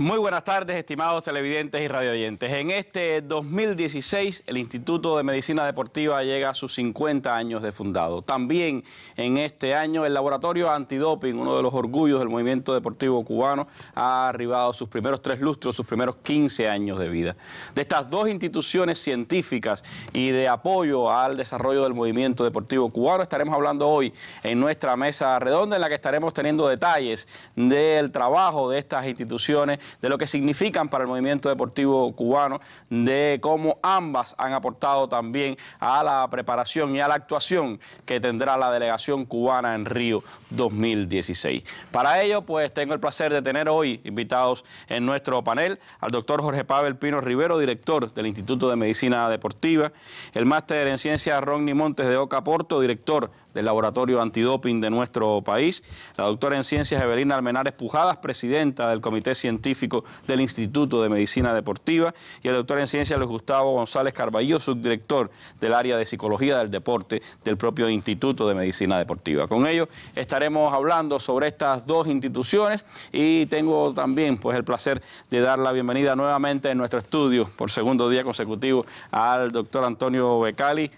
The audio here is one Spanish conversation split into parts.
Muy buenas tardes, estimados televidentes y radioyentes. En este 2016, el Instituto de Medicina Deportiva llega a sus 50 años de fundado. También en este año, el Laboratorio Antidoping, uno de los orgullos del movimiento deportivo cubano, ha arribado sus primeros 3 lustros, sus primeros 15 años de vida. De estas dos instituciones científicas y de apoyo al desarrollo del movimiento deportivo cubano, estaremos hablando hoy en nuestra mesa redonda, en la que estaremos teniendo detalles del trabajo de estas instituciones, de lo que significan para el movimiento deportivo cubano, de cómo ambas han aportado también a la preparación y a la actuación que tendrá la delegación cubana en Río 2016. Para ello, pues tengo el placer de tener hoy invitados en nuestro panel al doctor Jorge Pavel Pino Rivero, director del Instituto de Medicina Deportiva, el máster en Ciencias Rodney Montes de Oca Porto, director del Laboratorio Antidoping de nuestro país, la doctora en Ciencias Evelina Almenares Pujadas, presidenta del Comité Científico del Instituto de Medicina Deportiva, y el doctor en Ciencias Luis Gustavo González Carballo, subdirector del área de Psicología del Deporte del propio Instituto de Medicina Deportiva. Con ellos estaremos hablando sobre estas dos instituciones y tengo también pues el placer de dar la bienvenida nuevamente en nuestro estudio por segundo día consecutivo al doctor Antonio Becali,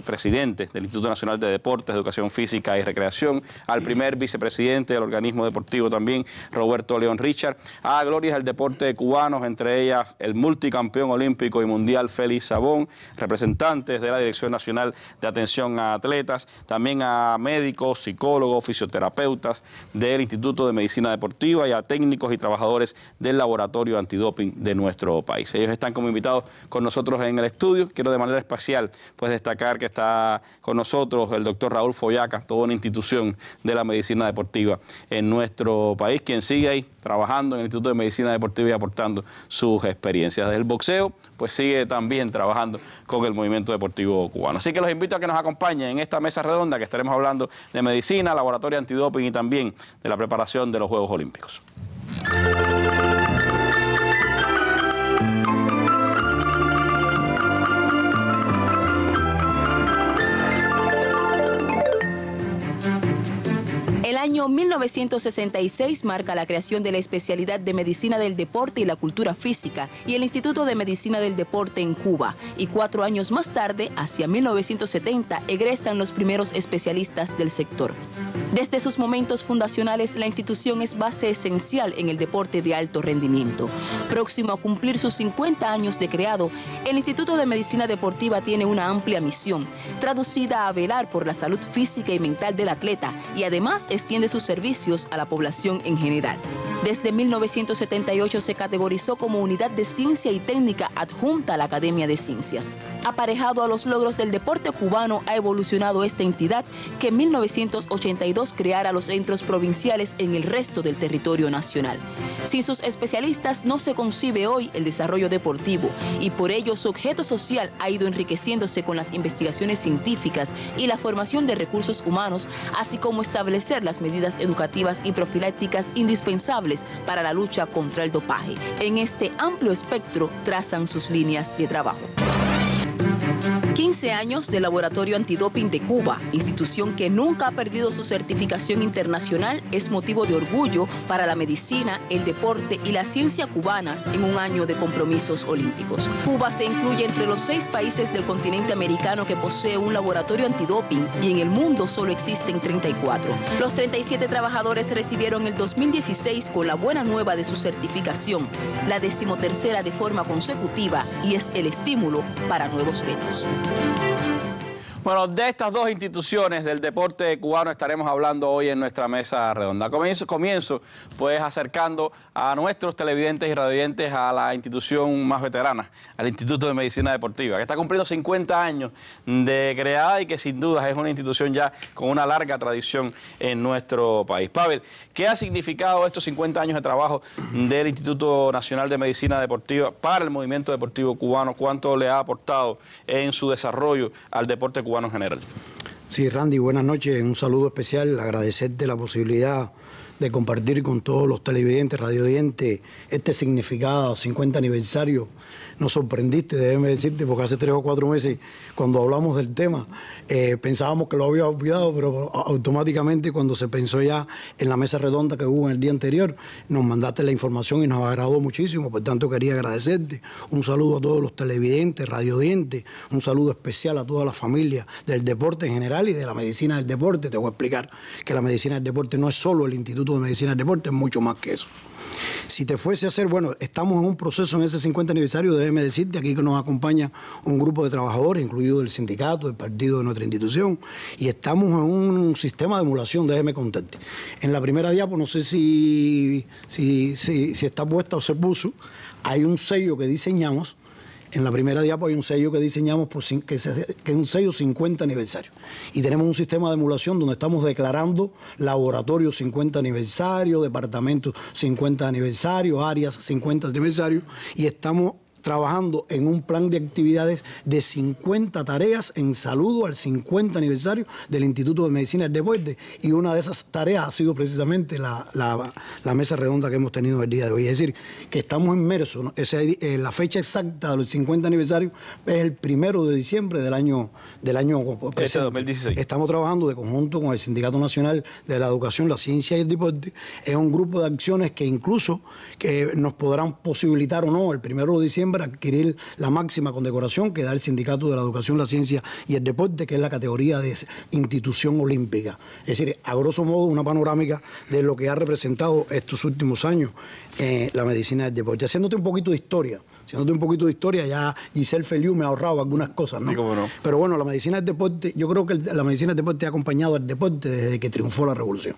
presidente del Instituto Nacional de Deportes, Educación Física y Recreación, al primer vicepresidente del organismo deportivo también, Roberto León Richard, a glorias del deporte cubano, entre ellas el multicampeón olímpico y mundial Félix Sabón, representantes de la Dirección Nacional de Atención a Atletas, también a médicos, psicólogos, fisioterapeutas del Instituto de Medicina Deportiva y a técnicos y trabajadores del Laboratorio Antidoping de nuestro país. Ellos están como invitados con nosotros en el estudio. Quiero de manera especial pues destacar que está con nosotros el doctor Raúl Follaca, toda una institución de la medicina deportiva en nuestro país, quien sigue ahí trabajando en el Instituto de Medicina Deportiva y aportando sus experiencias. Desde el boxeo, pues sigue también trabajando con el movimiento deportivo cubano. Así que los invito a que nos acompañen en esta mesa redonda que estaremos hablando de medicina, laboratorio antidoping y también de la preparación de los Juegos Olímpicos. El año 1966 marca la creación de la especialidad de Medicina del Deporte y la Cultura Física y el Instituto de Medicina del Deporte en Cuba. Y 4 años más tarde, hacia 1970, egresan los primeros especialistas del sector. Desde sus momentos fundacionales, la institución es base esencial en el deporte de alto rendimiento. Próximo a cumplir sus 50 años de creado, el Instituto de Medicina Deportiva tiene una amplia misión, traducida a velar por la salud física y mental del atleta, y además extiende sus servicios a la población en general. Desde 1978 se categorizó como unidad de ciencia y técnica adjunta a la Academia de Ciencias. Aparejado a los logros del deporte cubano, ha evolucionado esta entidad que en 1982 creara los centros provinciales en el resto del territorio nacional. Sin sus especialistas no se concibe hoy el desarrollo deportivo y por ello su objeto social ha ido enriqueciéndose con las investigaciones científicas y la formación de recursos humanos, así como establecer las medidas educativas y profilácticas indispensables para la lucha contra el dopaje. En este amplio espectro trazan sus líneas de trabajo. 15 años del Laboratorio Antidoping de Cuba, institución que nunca ha perdido su certificación internacional, es motivo de orgullo para la medicina, el deporte y la ciencia cubanas en un año de compromisos olímpicos. Cuba se incluye entre los 6 países del continente americano que posee un laboratorio antidoping y en el mundo solo existen 34. Los 37 trabajadores recibieron el 2016 con la buena nueva de su certificación, la 13ª de forma consecutiva, y es el estímulo para nuevos retos. Bueno, de estas dos instituciones del deporte cubano estaremos hablando hoy en nuestra mesa redonda. Comienzo pues acercando a nuestros televidentes y radioyentes a la institución más veterana, al Instituto de Medicina Deportiva, que está cumpliendo 50 años de creada y que sin duda es una institución ya con una larga tradición en nuestro país. Pavel, ¿qué ha significado estos 50 años de trabajo del Instituto Nacional de Medicina Deportiva para el movimiento deportivo cubano? ¿Cuánto le ha aportado en su desarrollo al deporte cubano en general? Sí, Randy, buenas noches. Un saludo especial, agradecerte la posibilidad de compartir con todos los televidentes, radiovidentes, este significado, 50 aniversario. Nos sorprendiste, déjeme decirte, porque hace 3 o 4 meses, cuando hablamos del tema, pensábamos que lo había olvidado, pero automáticamente cuando se pensó ya en la mesa redonda que hubo en el día anterior, nos mandaste la información y nos agradó muchísimo. Por tanto, quería agradecerte. Un saludo a todos los televidentes, radiovidentes, un saludo especial a toda la familia del deporte en general y de la medicina del deporte. Te voy a explicar que la medicina del deporte no es solo el Instituto de Medicina del Deporte, es mucho más que eso. Si te fuese a hacer, bueno, estamos en un proceso en ese 50 aniversario, déjeme decirte, aquí que nos acompaña un grupo de trabajadores, incluido el sindicato, el partido de nuestra institución, y estamos en un sistema de emulación, déjeme contarte. En la primera diapo, no sé si está puesta o se puso, hay un sello que diseñamos. En la primera diapo hay un sello que diseñamos que es un sello 50 aniversario. Y tenemos un sistema de emulación donde estamos declarando laboratorios 50 aniversario, departamentos 50 aniversario, áreas 50 aniversario, y estamos trabajando en un plan de actividades de 50 tareas en saludo al 50 aniversario del Instituto de Medicina del Deporte, y una de esas tareas ha sido precisamente la mesa redonda que hemos tenido el día de hoy. Es decir, que estamos inmersos, ¿no? La fecha exacta del 50 aniversario es el 1 de diciembre del año presente. 2016. Estamos trabajando de conjunto con el Sindicato Nacional de la Educación, la Ciencia y el Deporte en un grupo de acciones que incluso nos podrán posibilitar o no el 1 de diciembre adquirir la máxima condecoración que da el Sindicato de la Educación, la Ciencia y el Deporte, que es la categoría de institución olímpica. Es decir, a grosso modo, una panorámica de lo que ha representado estos últimos años la medicina del deporte. Haciéndote un poquito de historia, ya Giselle Feliu me ha ahorrado algunas cosas, ¿no? Sí, cómo no. Pero bueno, la medicina del deporte, yo creo que la medicina del deporte ha acompañado al deporte desde que triunfó la revolución.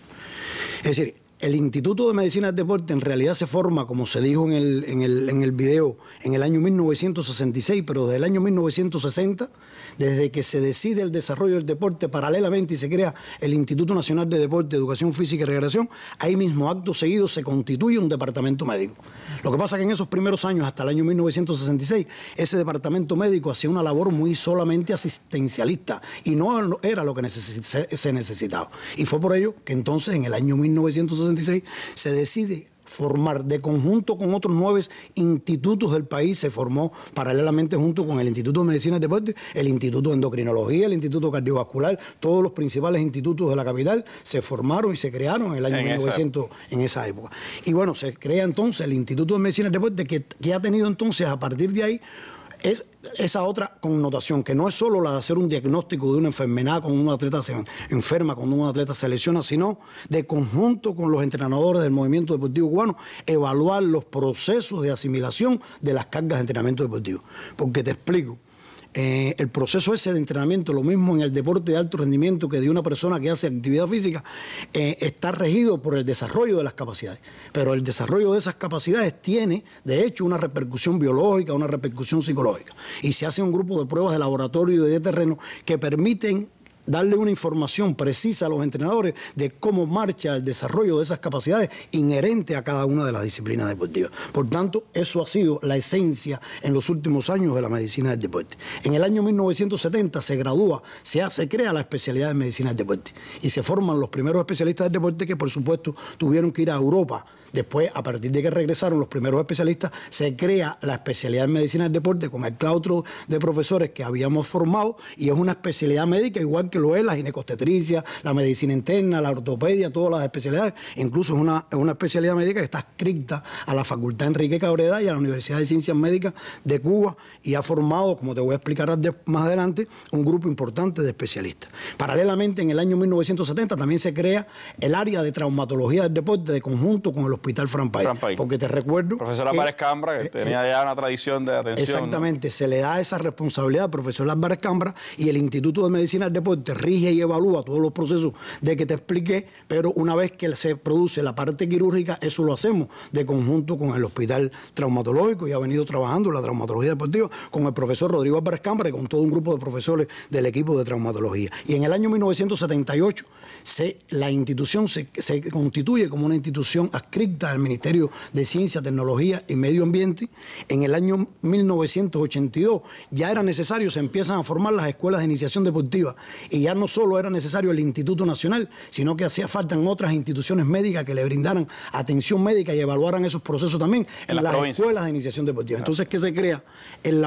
Es decir, el Instituto de Medicina del Deporte en realidad se forma, como se dijo en el video, en el año 1966, pero desde el año 1960, desde que se decide el desarrollo del deporte paralelamente y se crea el Instituto Nacional de Deporte, Educación Física y Recreación, ahí mismo, acto seguido, se constituye un departamento médico. Lo que pasa es que en esos primeros años, hasta el año 1966, ese departamento médico hacía una labor muy solamente asistencialista y no era lo que se necesitaba. Y fue por ello que entonces, en el año 1966, se decide formar de conjunto con otros 9 institutos del país. Se formó paralelamente junto con el Instituto de Medicina del Deporte, el Instituto de Endocrinología, el Instituto Cardiovascular, todos los principales institutos de la capital se formaron y se crearon en el año 1900, en esa época. Y bueno, se crea entonces el Instituto de Medicina del Deporte, que ha tenido entonces a partir de ahí es esa otra connotación, que no es solo la de hacer un diagnóstico de una enfermedad cuando un atleta se enferma, cuando un atleta se lesiona, sino de conjunto con los entrenadores del movimiento deportivo cubano, evaluar los procesos de asimilación de las cargas de entrenamiento deportivo. Porque te explico. El proceso ese de entrenamiento, lo mismo en el deporte de alto rendimiento que de una persona que hace actividad física, está regido por el desarrollo de las capacidades. Pero el desarrollo de esas capacidades tiene, de hecho, una repercusión biológica, una repercusión psicológica. Y se hace un grupo de pruebas de laboratorio y de terreno que permiten darle una información precisa a los entrenadores de cómo marcha el desarrollo de esas capacidades inherente a cada una de las disciplinas deportivas. Por tanto, eso ha sido la esencia en los últimos años de la medicina del deporte. En el año 1970 se gradúa, se crea la especialidad de medicina del deporte y se forman los primeros especialistas del deporte que, por supuesto, tuvieron que ir a Europa. Después, a partir de que regresaron los primeros especialistas, se crea la especialidad en medicina del deporte con el claustro de profesores que habíamos formado, y es una especialidad médica igual que lo es la ginecobstetricia, la medicina interna, la ortopedia, todas las especialidades. Incluso es una especialidad médica que está adscrita a la Facultad Enrique Cabrera y a la Universidad de Ciencias Médicas de Cuba, y ha formado, como te voy a explicar más adelante, un grupo importante de especialistas. Paralelamente, en el año 1970 también se crea el área de traumatología del deporte de conjunto con el Hospital Frampay. Porque te recuerdo... Profesor Álvarez Cambra, que tenía ya una tradición de atención. Exactamente, ¿no? Se le da esa responsabilidad al profesor Álvarez Cambra, y el Instituto de Medicina del Deporte rige y evalúa todos los procesos de que te expliqué, pero una vez que se produce la parte quirúrgica, eso lo hacemos de conjunto con el Hospital Traumatológico, y ha venido trabajando la traumatología deportiva con el profesor Rodrigo Álvarez Cambra y con todo un grupo de profesores del equipo de traumatología. Y en el año 1978 la institución se constituye como una institución adscrita dicta el Ministerio de Ciencia, Tecnología y Medio Ambiente, en el año 1982 ya era necesario, se empiezan a formar las escuelas de iniciación deportiva, y ya no solo era necesario el Instituto Nacional, sino que hacía falta en otras instituciones médicas que le brindaran atención médica y evaluaran esos procesos también en las escuelas de iniciación deportiva. Entonces, ¿qué se crea? En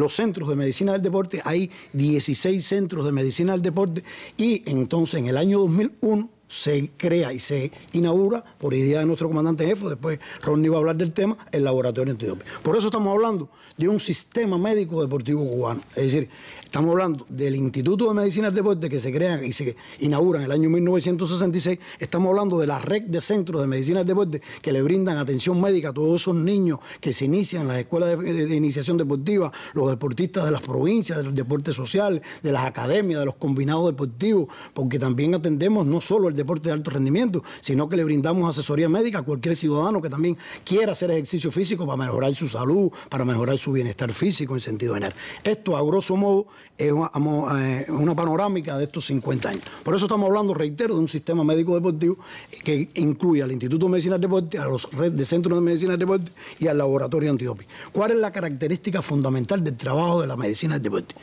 los centros de medicina del deporte hay 16 centros de medicina del deporte, y entonces en el año 2001 se crea y se inaugura, por idea de nuestro comandante jefe, después Rodney va a hablar del tema, el laboratorio antidoping. Por eso estamos hablando de un sistema médico deportivo cubano. Es decir, estamos hablando del Instituto de Medicina del Deporte, que se crea y se inaugura en el año 1966. Estamos hablando de la red de centros de medicina del deporte que le brindan atención médica a todos esos niños que se inician en las escuelas de iniciación deportiva, los deportistas de las provincias, del deporte social, de las academias, de los combinados deportivos, porque también atendemos no solo el deporte de alto rendimiento, sino que le brindamos asesoría médica a cualquier ciudadano que también quiera hacer ejercicio físico para mejorar su salud, para mejorar su bienestar físico en sentido general. Esto, a grosso modo, es una panorámica de estos 50 años. Por eso estamos hablando, reitero, de un sistema médico deportivo que incluye al Instituto de Medicina del Deporte, a los redes de centros de medicina del deporte y al laboratorio antidoping. ¿Cuál es la característica fundamental del trabajo de la medicina del deporte?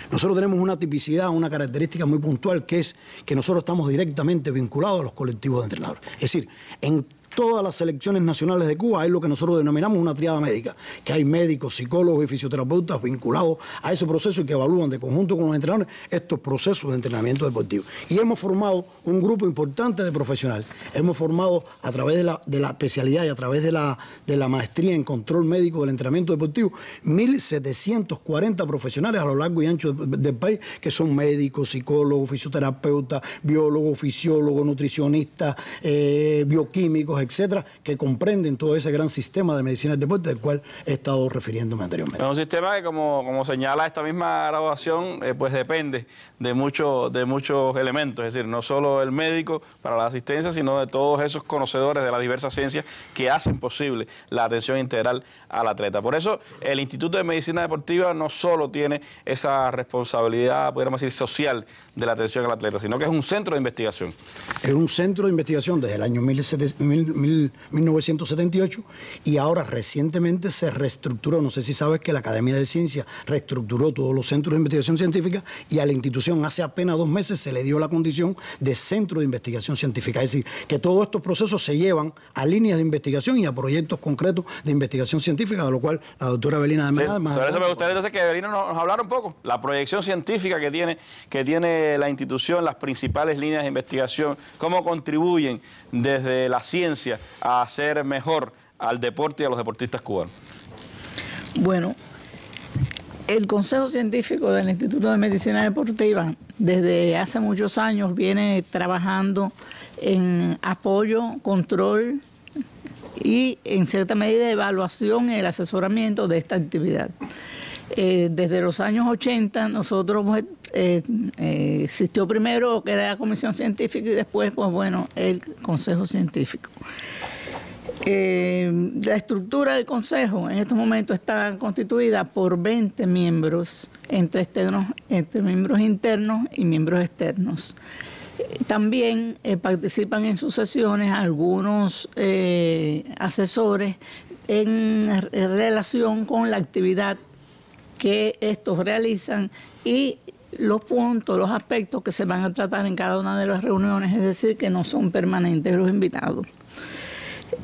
Nosotros tenemos una tipicidad, una característica muy puntual, que es que nosotros estamos directamente vinculados a los colectivos de entrenadores. Es decir, en todas las selecciones nacionales de Cuba hay lo que nosotros denominamos una triada médica, que hay médicos, psicólogos y fisioterapeutas vinculados a ese proceso y que evalúan de conjunto con los entrenadores estos procesos de entrenamiento deportivo. Y hemos formado un grupo importante de profesionales. Hemos formado a través de la especialidad y a través de la maestría en control médico del entrenamiento deportivo, 1.740 profesionales a lo largo y ancho del país, que son médicos, psicólogos, fisioterapeutas, biólogos, fisiólogos, nutricionistas, bioquímicos, etcétera, que comprenden todo ese gran sistema de medicina del deporte del cual he estado refiriéndome anteriormente. Es un sistema que, como señala esta misma graduación, pues depende de muchos elementos, es decir, no solo el médico para la asistencia, sino de todos esos conocedores de las diversas ciencias que hacen posible la atención integral al atleta. Por eso, el Instituto de Medicina Deportiva no solo tiene esa responsabilidad, podríamos decir, social de la atención al atleta, sino que es un centro de investigación. Es un centro de investigación desde el año 1978, y ahora recientemente se reestructuró. No sé si sabes que la Academia de Ciencias reestructuró todos los centros de investigación científica, y a la institución hace apenas 2 meses se le dio la condición de centro de investigación científica. Es decir, que todos estos procesos se llevan a líneas de investigación y a proyectos concretos de investigación científica, de lo cual la doctora Evelina de Menades... Sí, sobre eso me gustaría entonces que Evelina nos hablara un poco, la proyección científica que tiene la institución, las principales líneas de investigación, cómo contribuyen desde la ciencia a hacer mejor al deporte y a los deportistas cubanos. Bueno, el Consejo Científico del Instituto de Medicina Deportiva desde hace muchos años viene trabajando en apoyo, control y en cierta medida evaluación y el asesoramiento de esta actividad. Desde los años 80 nosotros existió primero que era la Comisión Científica y después, pues bueno, el Consejo Científico. La estructura del Consejo en estos momentos está constituida por 20 miembros, entre miembros internos y miembros externos. También participan en sus sesiones algunos asesores en relación con la actividad que estos realizan y los puntos, los aspectos que se van a tratar en cada una de las reuniones, es decir, que no son permanentes los invitados.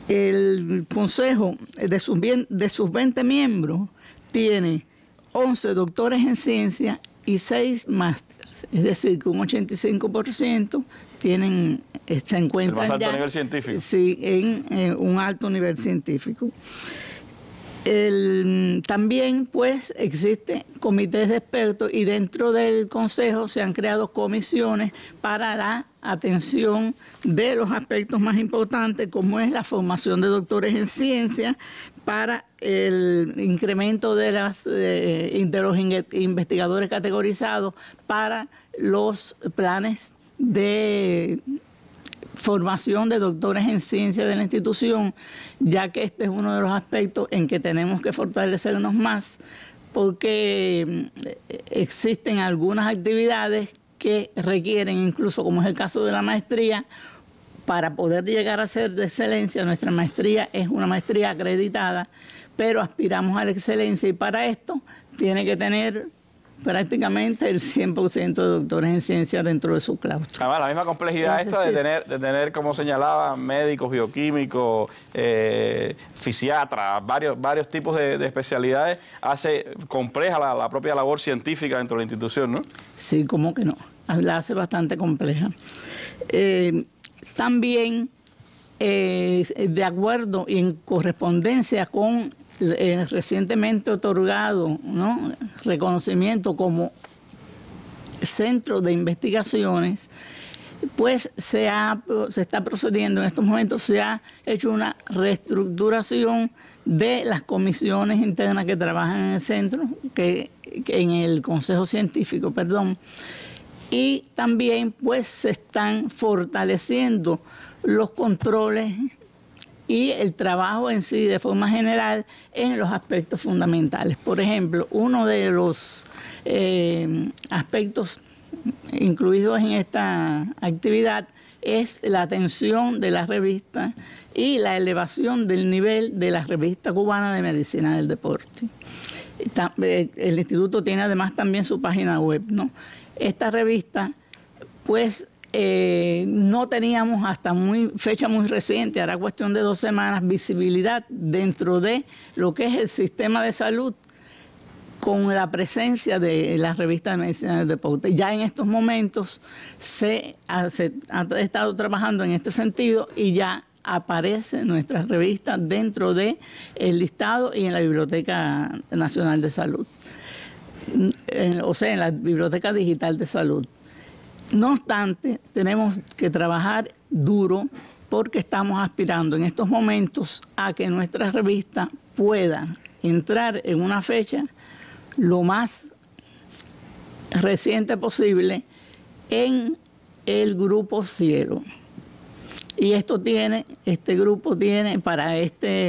El Consejo, de sus 20 miembros, tiene 11 doctores en ciencia y 6 másteres, es decir, que un 85% se encuentran el más alto ya, nivel científico. Sí, en un alto nivel científico. También pues existen comités de expertos y dentro del Consejo se han creado comisiones para la atención de los aspectos más importantes, como es la formación de doctores en ciencia, para el incremento de los investigadores categorizados, para los planes de formación de doctores en ciencia de la institución, ya que este es uno de los aspectos en que tenemos que fortalecernos más, porque existen algunas actividades que requieren, incluso como es el caso de la maestría, para poder llegar a ser de excelencia. Nuestra maestría es una maestría acreditada, pero aspiramos a la excelencia y para esto tiene que tener prácticamente el 100% de doctores en ciencias dentro de su claustro. Además, la misma complejidad de tener, como señalaba, médicos, bioquímicos, fisiatras, varios tipos de especialidades, hace compleja la propia labor científica dentro de la institución, ¿no? Sí, cómo que no, la hace bastante compleja. También, de acuerdo y en correspondencia con el recientemente otorgado, ¿no?, reconocimiento como centro de investigaciones, pues se está procediendo en estos momentos, se ha hecho una reestructuración de las comisiones internas que trabajan en el centro, en el Consejo Científico, perdón, y también pues se están fortaleciendo los controles y el trabajo en sí de forma general en los aspectos fundamentales. Por ejemplo, uno de los aspectos incluidos en esta actividad es la atención de la revista y la elevación del nivel de la revista cubana de medicina del deporte. El instituto tiene además también su página web, ¿no? Esta revista, pues, no teníamos hasta fecha muy reciente, hará cuestión de 2 semanas, visibilidad dentro de lo que es el sistema de salud con la presencia de la revista de medicina del deporte. Ya en estos momentos se ha estado trabajando en este sentido y ya aparece nuestra revista dentro del listado y en la Biblioteca Nacional de Salud, o sea, en la Biblioteca Digital de Salud. No obstante, tenemos que trabajar duro porque estamos aspirando en estos momentos a que nuestra revista pueda entrar en una fecha lo más reciente posible en el Grupo Cielo. Y este grupo tiene, para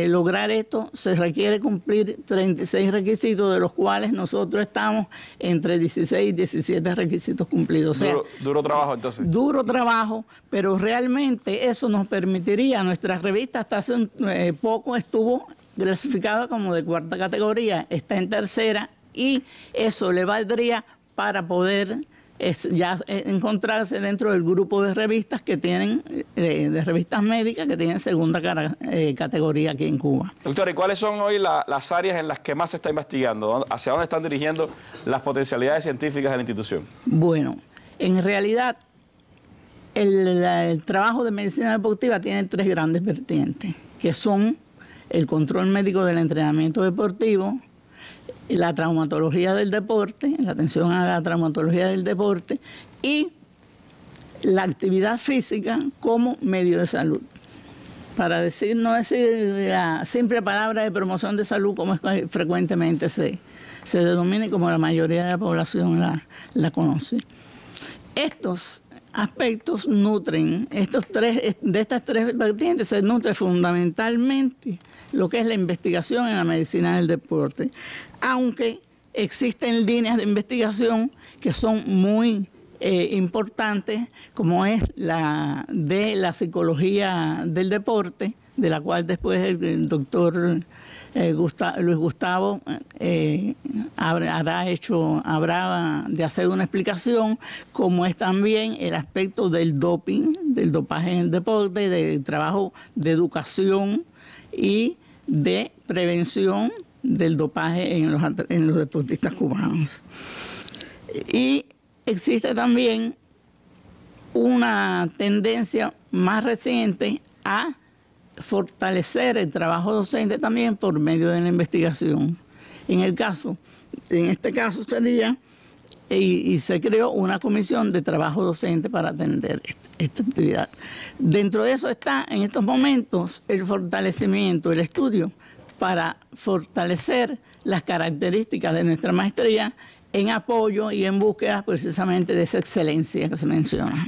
lograr esto, se requiere cumplir 36 requisitos, de los cuales nosotros estamos entre 16 y 17 requisitos cumplidos. O sea, duro trabajo, entonces. Duro trabajo, pero realmente eso nos permitiría, nuestra revista hasta hace poco estuvo clasificada como de 4ª categoría, está en 3ª, y eso le valdría para poder ya encontrarse dentro del grupo de revistas que tienen, de revistas médicas que tienen 2ª categoría aquí en Cuba. Doctor, ¿y cuáles son hoy las áreas en las que más se está investigando? ¿Hacia dónde están dirigiendo las potencialidades científicas de la institución? Bueno, en realidad el trabajo de medicina deportiva tiene 3 grandes vertientes, que son el control médico del entrenamiento deportivo, la traumatología del deporte, la atención a la traumatología del deporte y la actividad física como medio de salud. Para no decir la simple palabra de promoción de salud como es que frecuentemente se denomina y como la mayoría de la población la conoce. Estos aspectos nutren, de estas 3 vertientes se nutre fundamentalmente lo que es la investigación en la medicina del deporte, aunque existen líneas de investigación que son muy importantes, como es la de la psicología del deporte, de la cual después el doctor Luis Gustavo habrá de hacer una explicación, como es también el aspecto del doping, del dopaje en el deporte, del trabajo de educación y de prevención del dopaje en los deportistas cubanos. Y existe también una tendencia más reciente a fortalecer el trabajo docente también por medio de la investigación. En este caso sería, y se creó una comisión de trabajo docente para atender esta actividad. Dentro de eso está en estos momentos el fortalecimiento, el estudio para fortalecer las características de nuestra maestría en apoyo y en búsqueda precisamente de esa excelencia que se menciona.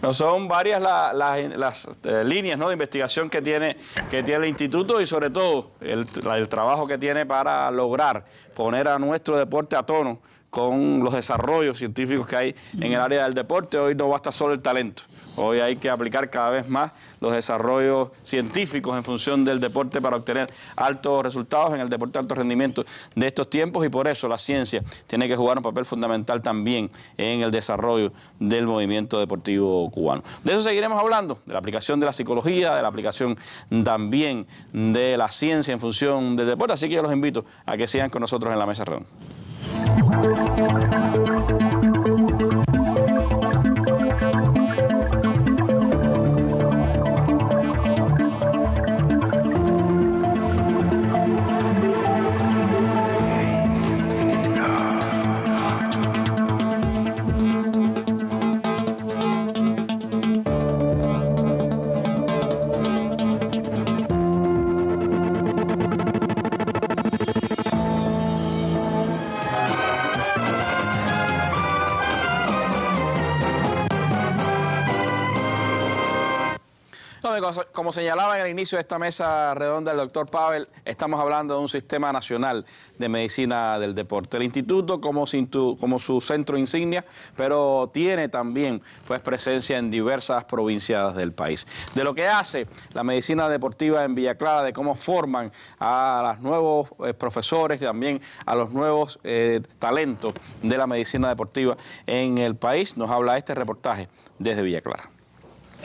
No, son varias las líneas, ¿no?, de investigación que tiene el instituto y sobre todo el trabajo que tiene para lograr poner a nuestro deporte a tono con los desarrollos científicos que hay en el área del deporte. Hoy no basta solo el talento. Hoy hay que aplicar cada vez más los desarrollos científicos en función del deporte para obtener altos resultados en el deporte de alto rendimiento de estos tiempos, y por eso la ciencia tiene que jugar un papel fundamental también en el desarrollo del movimiento deportivo cubano. De eso seguiremos hablando, de la aplicación de la psicología, de la aplicación también de la ciencia en función del deporte, así que yo los invito a que sigan con nosotros en la mesa redonda. Como señalaba en el inicio de esta mesa redonda el doctor Pavel, estamos hablando de un sistema nacional de medicina del deporte. El instituto como su centro insignia, pero tiene también pues presencia en diversas provincias del país. De lo que hace la medicina deportiva en Villa Clara, de cómo forman a los nuevos profesores y también a los nuevos talentos de la medicina deportiva en el país, nos habla este reportaje desde Villa Clara.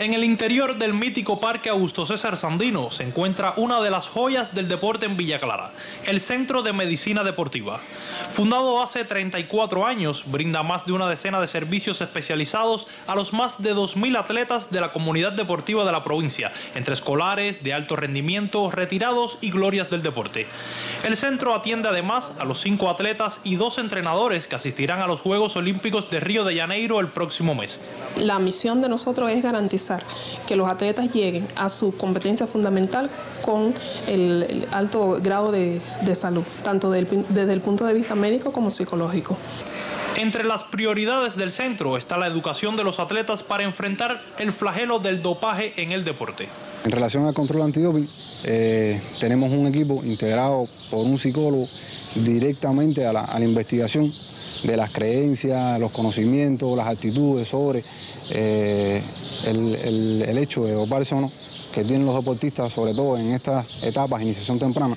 En el interior del mítico Parque Augusto César Sandino se encuentra una de las joyas del deporte en Villa Clara, el Centro de Medicina Deportiva. Fundado hace 34 años, brinda más de una decena de servicios especializados a los más de 2.000 atletas de la comunidad deportiva de la provincia, entre escolares, de alto rendimiento, retirados y glorias del deporte. El centro atiende además a los 5 atletas y 2 entrenadores que asistirán a los Juegos Olímpicos de Río de Janeiro el próximo mes. La misión de nosotros es garantizar que los atletas lleguen a su competencia fundamental con el alto grado de salud, tanto desde el punto de vista médico como psicológico. Entre las prioridades del centro está la educación de los atletas para enfrentar el flagelo del dopaje en el deporte. En relación al control antidoping, tenemos un equipo integrado por un psicólogo directamente a la investigación de las creencias, los conocimientos, las actitudes sobre el hecho de doparse o no, que tienen los deportistas, sobre todo en estas etapas de iniciación temprana,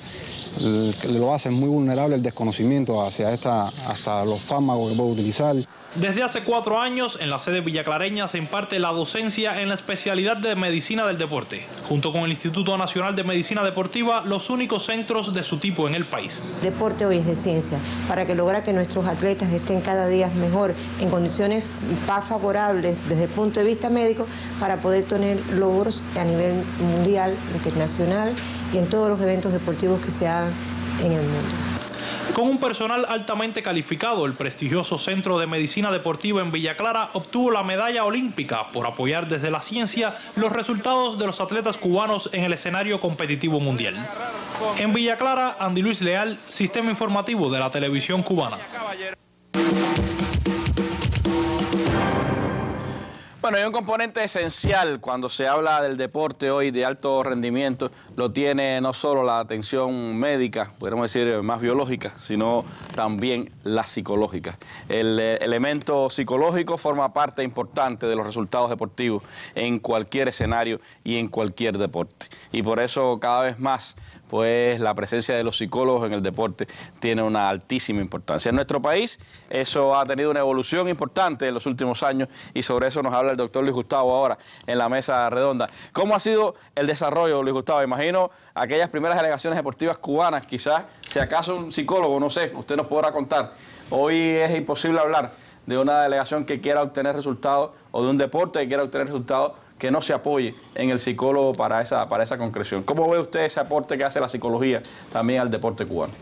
lo hace muy vulnerable el desconocimiento hacia hasta los fármacos que puede utilizar. Desde hace 4 años, en la sede villaclareña se imparte la docencia en la especialidad de Medicina del Deporte, junto con el Instituto Nacional de Medicina Deportiva, los únicos centros de su tipo en el país. Deporte hoy es de ciencia, para que lograr que nuestros atletas estén cada día mejor, en condiciones más favorables desde el punto de vista médico, para poder tener logros a nivel mundial, internacional y en todos los eventos deportivos que se hagan en el mundo. Con un personal altamente calificado, el prestigioso Centro de Medicina Deportiva en Villa Clara obtuvo la medalla olímpica por apoyar desde la ciencia los resultados de los atletas cubanos en el escenario competitivo mundial. En Villa Clara, Andy Luis Leal, Sistema Informativo de la Televisión Cubana. Bueno, y un componente esencial cuando se habla del deporte hoy de alto rendimiento lo tiene no solo la atención médica, podríamos decir más biológica, sino también la psicológica. El elemento psicológico forma parte importante de los resultados deportivos en cualquier escenario y en cualquier deporte. Y por eso cada vez más pues la presencia de los psicólogos en el deporte tiene una altísima importancia. En nuestro país eso ha tenido una evolución importante en los últimos años y sobre eso nos habla el doctor Luis Gustavo ahora en la mesa redonda. ¿Cómo ha sido el desarrollo, Luis Gustavo? Imagino aquellas primeras delegaciones deportivas cubanas, quizás, si acaso un psicólogo, no sé, usted nos podrá contar. Hoy es imposible hablar de una delegación que quiera obtener resultados o de un deporte que quiera obtener resultados que no se apoye en el psicólogo para esa concreción. ¿Cómo ve usted ese aporte que hace la psicología también al deporte cubano?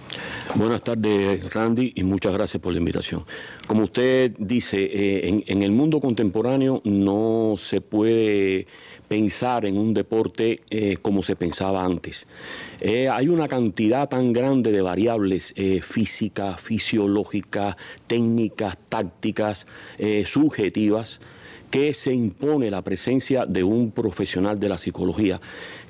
Buenas tardes, Randy, y muchas gracias por la invitación. Como usted dice, en el mundo contemporáneo no se puede pensar en un deporte como se pensaba antes. Hay una cantidad tan grande de variables físicas, fisiológicas, técnicas, tácticas, subjetivas, que se impone la presencia de un profesional de la psicología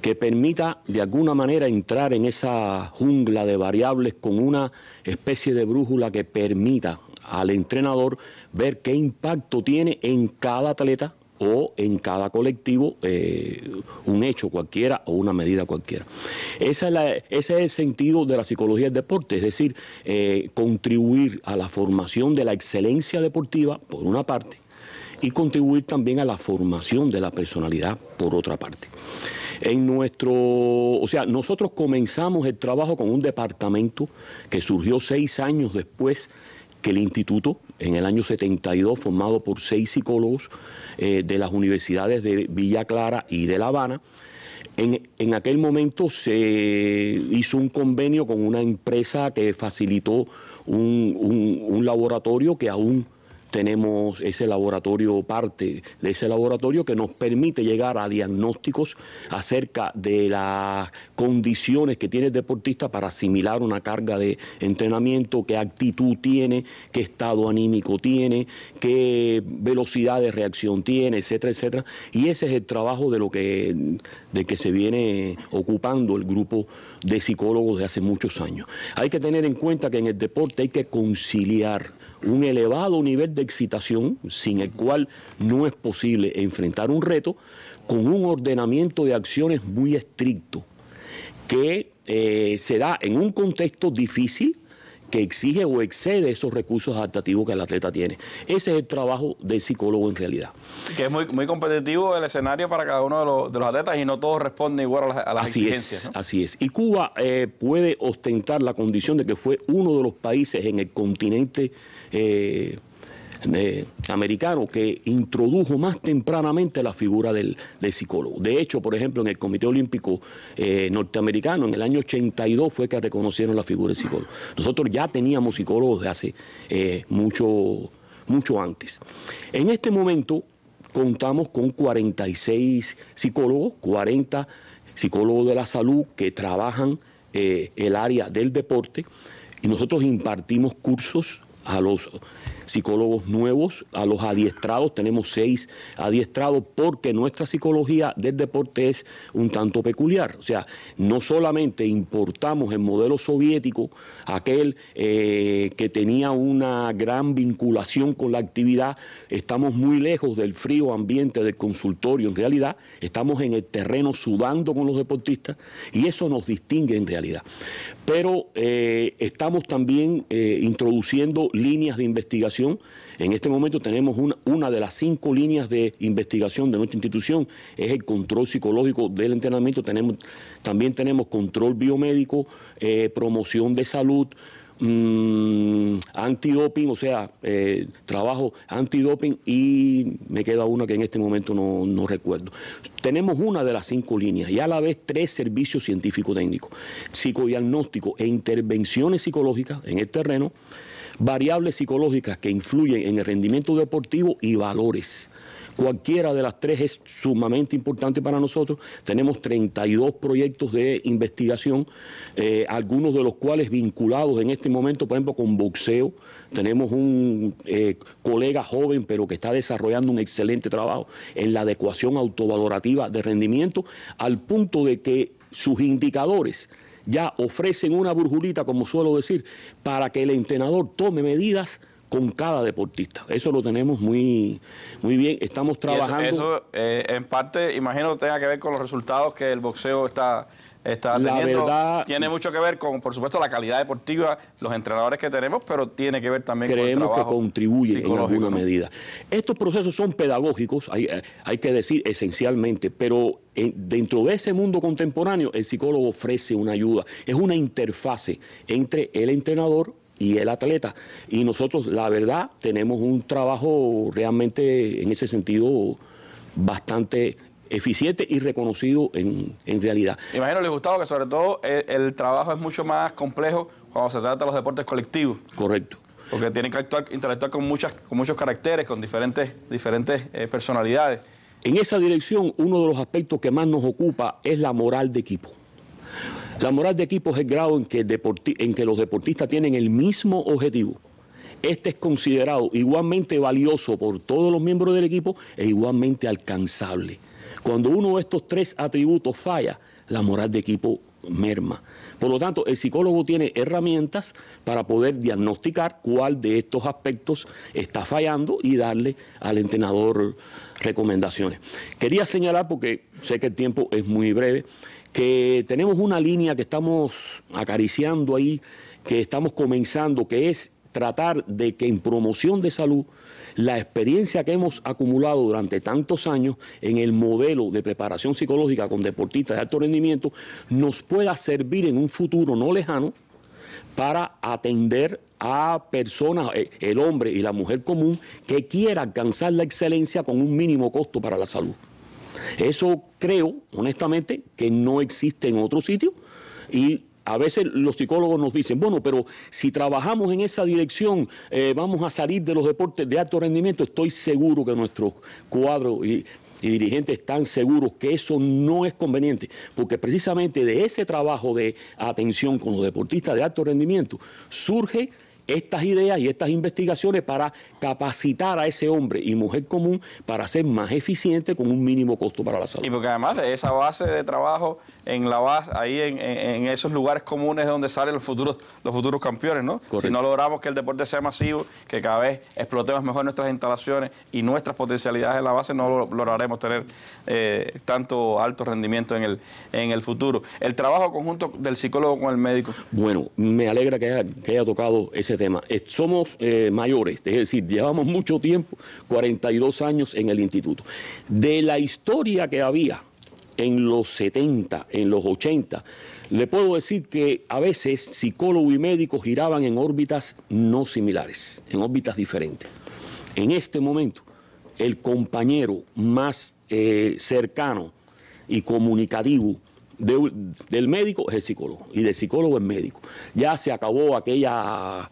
que permita de alguna manera entrar en esa jungla de variables con una especie de brújula que permita al entrenador ver qué impacto tiene en cada atleta o en cada colectivo un hecho cualquiera o una medida cualquiera. Ese es el sentido de la psicología del deporte, es decir, contribuir a la formación de la excelencia deportiva, por una parte, y contribuir también a la formación de la personalidad, por otra parte. Nosotros comenzamos el trabajo con un departamento que surgió 6 años después que el instituto, en el año 72, formado por 6 psicólogos de las universidades de Villa Clara y de La Habana. En aquel momento se hizo un convenio con una empresa que facilitó un laboratorio que aún tenemos ese laboratorio, parte de ese laboratorio que nos permite llegar a diagnósticos acerca de las condiciones que tiene el deportista para asimilar una carga de entrenamiento, qué actitud tiene, qué estado anímico tiene, qué velocidad de reacción tiene, etcétera, etcétera. Y ese es el trabajo de que se viene ocupando el grupo de psicólogos de hace muchos años. Hay que tener en cuenta que en el deporte hay que conciliar un elevado nivel de excitación, sin el cual no es posible enfrentar un reto, con un ordenamiento de acciones muy estricto, que se da en un contexto difícil, que exige o excede esos recursos adaptativos que el atleta tiene. Ese es el trabajo del psicólogo en realidad. Que es muy competitivo el escenario para cada uno de los atletas y no todos responden igual a las exigencias, ¿no? Así es. Y Cuba puede ostentar la condición de que fue uno de los países en el continente americano que introdujo más tempranamente la figura del psicólogo. De hecho, por ejemplo, en el Comité Olímpico norteamericano, en el año 82 fue que reconocieron la figura del psicólogo. Nosotros ya teníamos psicólogos de hace mucho antes. En este momento contamos con 46 psicólogos, 40 psicólogos de la salud que trabajan el área del deporte, y nosotros impartimos cursos a los psicólogos nuevos, a los adiestrados. Tenemos 6 adiestrados porque nuestra psicología del deporte es un tanto peculiar. O sea, no solamente importamos el modelo soviético, aquel que tenía una gran vinculación con la actividad. Estamos muy lejos del frío ambiente del consultorio en realidad. Estamos en el terreno sudando con los deportistas y eso nos distingue en realidad. Pero estamos también introduciendo líneas de investigación. En este momento tenemos una de las 5 líneas de investigación de nuestra institución, es el control psicológico del entrenamiento. También tenemos control biomédico, promoción de salud, antidoping, o sea, trabajo antidoping, y me queda una que en este momento no recuerdo. Tenemos una de las 5 líneas y a la vez 3 servicios científico-técnicos, psicodiagnóstico e intervenciones psicológicas en el terreno, variables psicológicas que influyen en el rendimiento deportivo y valores. Cualquiera de las 3 es sumamente importante para nosotros. Tenemos 32 proyectos de investigación, algunos de los cuales vinculados en este momento, por ejemplo, con boxeo. Tenemos un colega joven, pero que está desarrollando un excelente trabajo en la adecuación autovalorativa de rendimiento, al punto de que sus indicadores ya ofrecen una burbulita, como suelo decir, para que el entrenador tome medidas con cada deportista. Eso lo tenemos muy bien. Estamos trabajando. Eso en parte, imagino, tenga que ver con los resultados que el boxeo está teniendo. La verdad, tiene mucho que ver con, por supuesto, la calidad deportiva, los entrenadores que tenemos, pero tiene que ver también con el trabajo. Creemos que contribuye en alguna medida. Estos procesos son pedagógicos, hay que decir esencialmente, pero dentro de ese mundo contemporáneo el psicólogo ofrece una ayuda. Es una interfase entre el entrenador y el atleta. Y nosotros, la verdad, tenemos un trabajo realmente en ese sentido bastante eficiente y reconocido en realidad. Imagino, Luis Gustavo, que sobre todo el trabajo es mucho más complejo cuando se trata de los deportes colectivos. Correcto. Porque tienen que interactuar con muchos caracteres, con diferentes personalidades. En esa dirección, uno de los aspectos que más nos ocupa es la moral de equipo. La moral de equipo es el grado en que los deportistas tienen el mismo objetivo. Este es considerado igualmente valioso por todos los miembros del equipo e igualmente alcanzable. Cuando uno de estos 3 atributos falla, la moral de equipo merma. Por lo tanto, el psicólogo tiene herramientas para poder diagnosticar cuál de estos aspectos está fallando y darle al entrenador recomendaciones. Quería señalar, porque sé que el tiempo es muy breve, que tenemos una línea que estamos acariciando ahí, que estamos comenzando, que es tratar de que en promoción de salud, la experiencia que hemos acumulado durante tantos años en el modelo de preparación psicológica con deportistas de alto rendimiento nos pueda servir en un futuro no lejano para atender a personas, el hombre y la mujer común, que quiera alcanzar la excelencia con un mínimo costo para la salud. Eso creo, honestamente, que no existe en otro sitio, y a veces los psicólogos nos dicen, bueno, pero si trabajamos en esa dirección, vamos a salir de los deportes de alto rendimiento. Estoy seguro que nuestros cuadros y dirigentes están seguros que eso no es conveniente, porque precisamente de ese trabajo de atención con los deportistas de alto rendimiento surge estas ideas y estas investigaciones para capacitar a ese hombre y mujer común para ser más eficiente con un mínimo costo para la salud. Y porque además de esa base de trabajo, en la base, ahí en esos lugares comunes donde salen los futuros campeones, ¿no? Correcto. Si no logramos que el deporte sea masivo, que cada vez explotemos mejor nuestras instalaciones y nuestras potencialidades en la base, no lograremos tener tanto alto rendimiento en el futuro. El trabajo conjunto del psicólogo con el médico. Bueno, me alegra que haya tocado ese tema. Somos mayores, es decir, llevamos mucho tiempo, 42 años en el instituto. De la historia que había en los 70, en los 80, le puedo decir que a veces psicólogo y médico giraban en órbitas no similares, en órbitas diferentes. En este momento, el compañero más cercano y comunicativo del médico es el psicólogo, y del psicólogo es médico. Ya se acabó aquella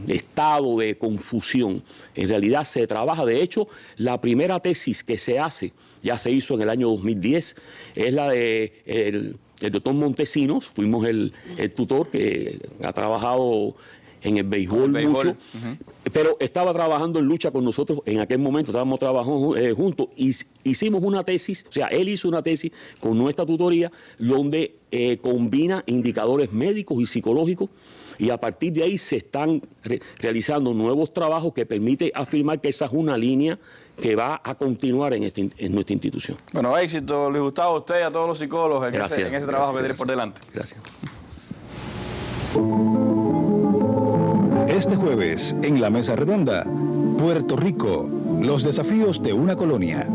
estado de confusión. En realidad se trabaja. De hecho, la primera tesis que se hace, ya se hizo en el año 2010, es la de el doctor Montesinos. Fuimos el tutor que ha trabajado en el béisbol mucho, pero estaba trabajando en lucha con nosotros en aquel momento, estábamos trabajando juntos, y hicimos una tesis, o sea, él hizo una tesis con nuestra tutoría, donde combina indicadores médicos y psicológicos, y a partir de ahí se están realizando nuevos trabajos que permiten afirmar que esa es una línea que va a continuar en nuestra institución. Bueno, éxito, Luis Gustavo, a usted y a todos los psicólogos en ese trabajo que tienen por delante. Gracias. Este jueves, en la Mesa Redonda, Puerto Rico, los desafíos de una colonia.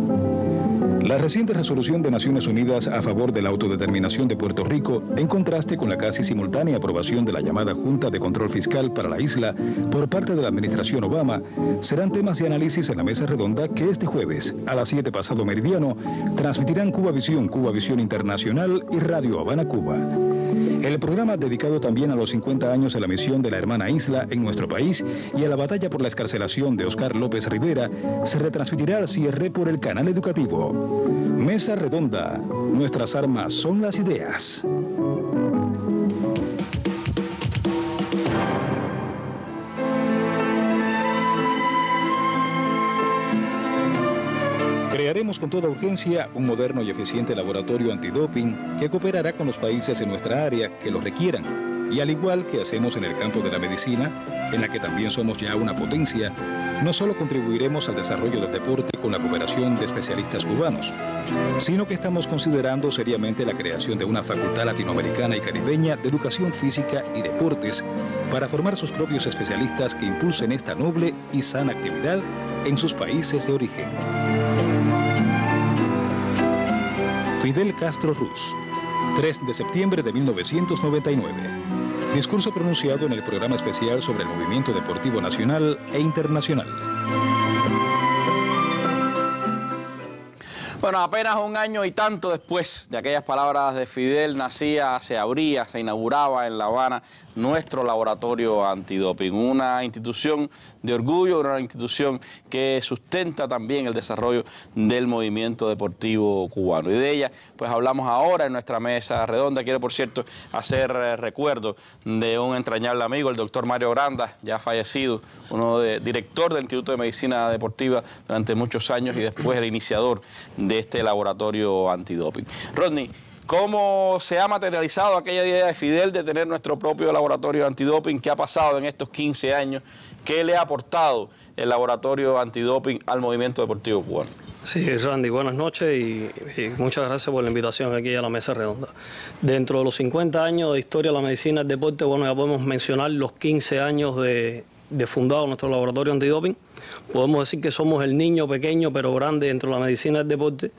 La reciente resolución de Naciones Unidas a favor de la autodeterminación de Puerto Rico, en contraste con la casi simultánea aprobación de la llamada Junta de Control Fiscal para la isla por parte de la administración Obama, serán temas de análisis en la Mesa Redonda que este jueves, a las 7 pasado meridiano, transmitirán Cuba Visión Internacional y Radio Habana, Cuba. El programa, dedicado también a los 50 años de la misión de la hermana isla en nuestro país y a la batalla por la excarcelación de Oscar López Rivera, se retransmitirá al cierre por el canal educativo. Mesa Redonda. Nuestras armas son las ideas. Crearemos con toda urgencia un moderno y eficiente laboratorio antidoping que cooperará con los países en nuestra área que lo requieran. Y al igual que hacemos en el campo de la medicina, en la que también somos ya una potencia, no solo contribuiremos al desarrollo del deporte con la cooperación de especialistas cubanos, sino que estamos considerando seriamente la creación de una facultad latinoamericana y caribeña de educación física y deportes para formar sus propios especialistas que impulsen esta noble y sana actividad en sus países de origen. Fidel Castro Ruz, 3 de septiembre de 1999. Discurso pronunciado en el programa especial sobre el movimiento deportivo nacional e internacional. Bueno, apenas un año y tanto después de aquellas palabras de Fidel, se inauguraba en La Habana nuestro laboratorio antidoping, una institución de orgullo, una institución que sustenta también el desarrollo del movimiento deportivo cubano. Y de ella, pues hablamos ahora en nuestra mesa redonda. Quiero, por cierto, hacer recuerdo de un entrañable amigo, el doctor Mario Granda, ya fallecido, director del Instituto de Medicina Deportiva durante muchos años y después el iniciador de este laboratorio antidoping. Rodney, ¿Cómo se ha materializado aquella idea de Fidel de tener nuestro propio laboratorio antidoping? ¿Qué ha pasado en estos 15 años? ¿Qué le ha aportado el laboratorio antidoping al movimiento deportivo cubano? Sí, Randy, buenas noches y muchas gracias por la invitación aquí a la mesa redonda. Dentro de los 50 años de historia de la medicina del deporte, bueno, ya podemos mencionar los 15 años de fundado nuestro laboratorio antidoping. Podemos decir que somos el niño pequeño pero grande dentro de la medicina del deporte.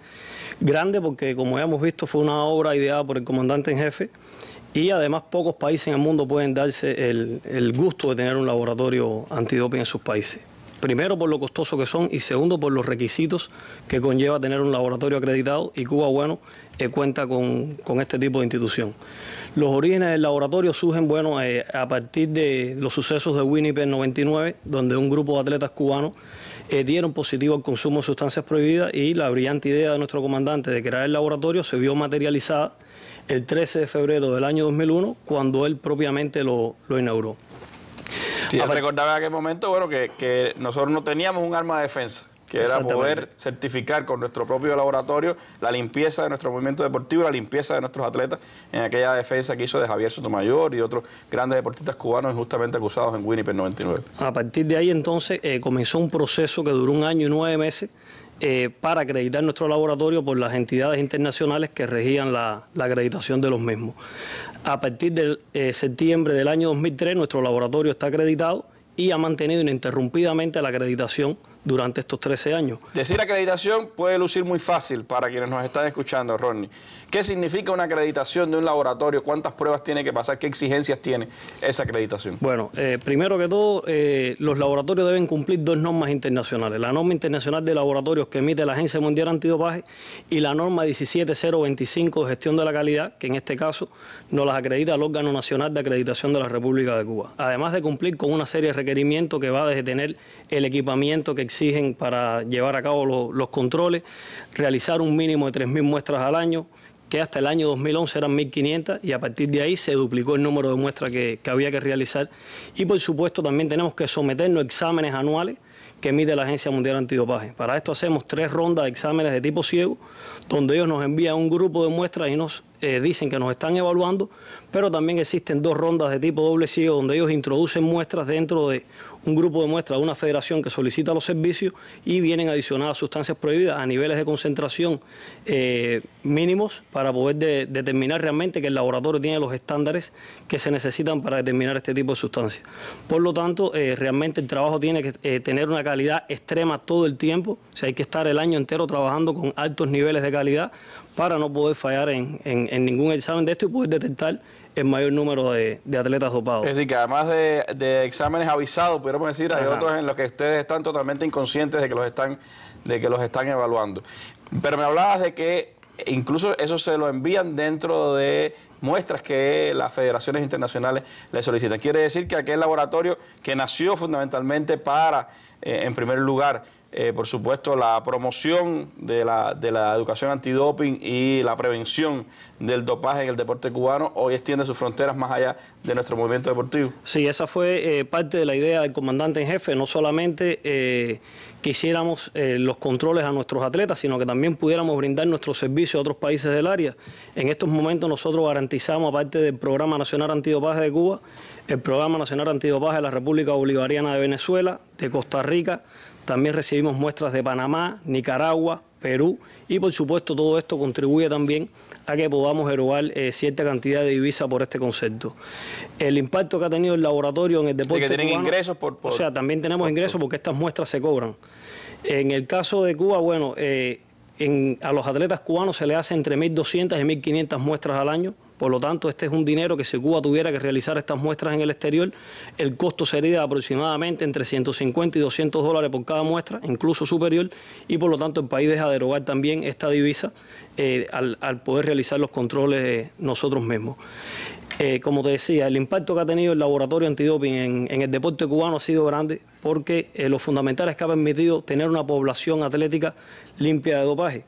Grande porque, como ya hemos visto, fue una obra ideada por el comandante en jefe y además pocos países en el mundo pueden darse el gusto de tener un laboratorio antidoping en sus países. Primero por lo costoso que son y segundo por los requisitos que conlleva tener un laboratorio acreditado, y Cuba, bueno, cuenta con este tipo de institución. Los orígenes del laboratorio surgen, bueno, a partir de los sucesos de Winnipeg 99, donde un grupo de atletas cubanos dieron positivo al consumo de sustancias prohibidas, y la brillante idea de nuestro comandante de crear el laboratorio se vio materializada el 13 de febrero del año 2001, cuando él propiamente lo inauguró. Sí, recordaba en aquel momento, bueno, que nosotros no teníamos un arma de defensa, que era poder certificar con nuestro propio laboratorio la limpieza de nuestro movimiento deportivo, la limpieza de nuestros atletas en aquella defensa que hizo de Javier Sotomayor y otros grandes deportistas cubanos injustamente acusados en Winnipeg 99. A partir de ahí entonces comenzó un proceso que duró 1 año y 9 meses para acreditar nuestro laboratorio por las entidades internacionales que regían la acreditación de los mismos. A partir de septiembre del año 2003 nuestro laboratorio está acreditado y ha mantenido ininterrumpidamente la acreditación durante estos 13 años. Decir acreditación puede lucir muy fácil para quienes nos están escuchando, Rodney. ¿Qué significa una acreditación de un laboratorio? ¿Cuántas pruebas tiene que pasar? ¿Qué exigencias tiene esa acreditación? Bueno, primero que todo, los laboratorios deben cumplir 2 normas internacionales. La norma internacional de laboratorios que emite la Agencia Mundial Antidopaje y la norma 17025 de gestión de la calidad, que en este caso nos las acredita el órgano nacional de acreditación de la República de Cuba. Además de cumplir con una serie de requerimientos que va desde tener el equipamiento que exigen para llevar a cabo los controles, realizar un mínimo de 3.000 muestras al año, que hasta el año 2011 eran 1.500 y a partir de ahí se duplicó el número de muestras que había que realizar. Y por supuesto también tenemos que someternos a exámenes anuales que emite la Agencia Mundial Antidopaje. Para esto hacemos 3 rondas de exámenes de tipo ciego, donde ellos nos envían un grupo de muestras y nos dicen que nos están evaluando, pero también existen 2 rondas de tipo doble ciego, donde ellos introducen muestras dentro de un grupo de muestras de una federación que solicita los servicios y vienen adicionadas sustancias prohibidas a niveles de concentración mínimos para poder determinar realmente que el laboratorio tiene los estándares que se necesitan para determinar este tipo de sustancias. Por lo tanto, realmente el trabajo tiene que tener una calidad extrema todo el tiempo, o sea, hay que estar el año entero trabajando con altos niveles de calidad para no poder fallar en ningún examen de esto y poder detectar el mayor número de atletas dopados. Es decir, que además de exámenes avisados, pudiéramos decir, hay otros en los que ustedes están totalmente inconscientes de que los están evaluando. Pero me hablabas de que incluso eso se lo envían dentro de muestras que las federaciones internacionales le solicitan. Quiere decir que aquel laboratorio que nació fundamentalmente para, en primer lugar, por supuesto, la promoción de la educación antidoping y la prevención del dopaje en el deporte cubano, hoy extiende sus fronteras más allá de nuestro movimiento deportivo. Sí, esa fue parte de la idea del comandante en jefe, no solamente que hiciéramos los controles a nuestros atletas, sino que también pudiéramos brindar nuestros servicios a otros países del área. En estos momentos nosotros garantizamos, aparte del Programa Nacional Antidopaje de Cuba, el Programa Nacional Antidopaje de la República Bolivariana de Venezuela, de Costa Rica. También recibimos muestras de Panamá, Nicaragua, Perú y por supuesto todo esto contribuye también a que podamos erogar cierta cantidad de divisas por este concepto. El impacto que ha tenido el laboratorio en el deporte cubano, tienen ingresos o sea, también tenemos ingresos porque estas muestras se cobran. En el caso de Cuba, bueno, a los atletas cubanos se les hace entre 1.200 y 1.500 muestras al año. Por lo tanto, este es un dinero que si Cuba tuviera que realizar estas muestras en el exterior, el costo sería de aproximadamente entre 150 y 200 dólares por cada muestra, incluso superior, y por lo tanto el país deja de erogar también esta divisa al poder realizar los controles nosotros mismos. Como te decía, el impacto que ha tenido el laboratorio antidoping en el deporte cubano ha sido grande porque lo fundamental es que ha permitido tener una población atlética limpia de dopaje.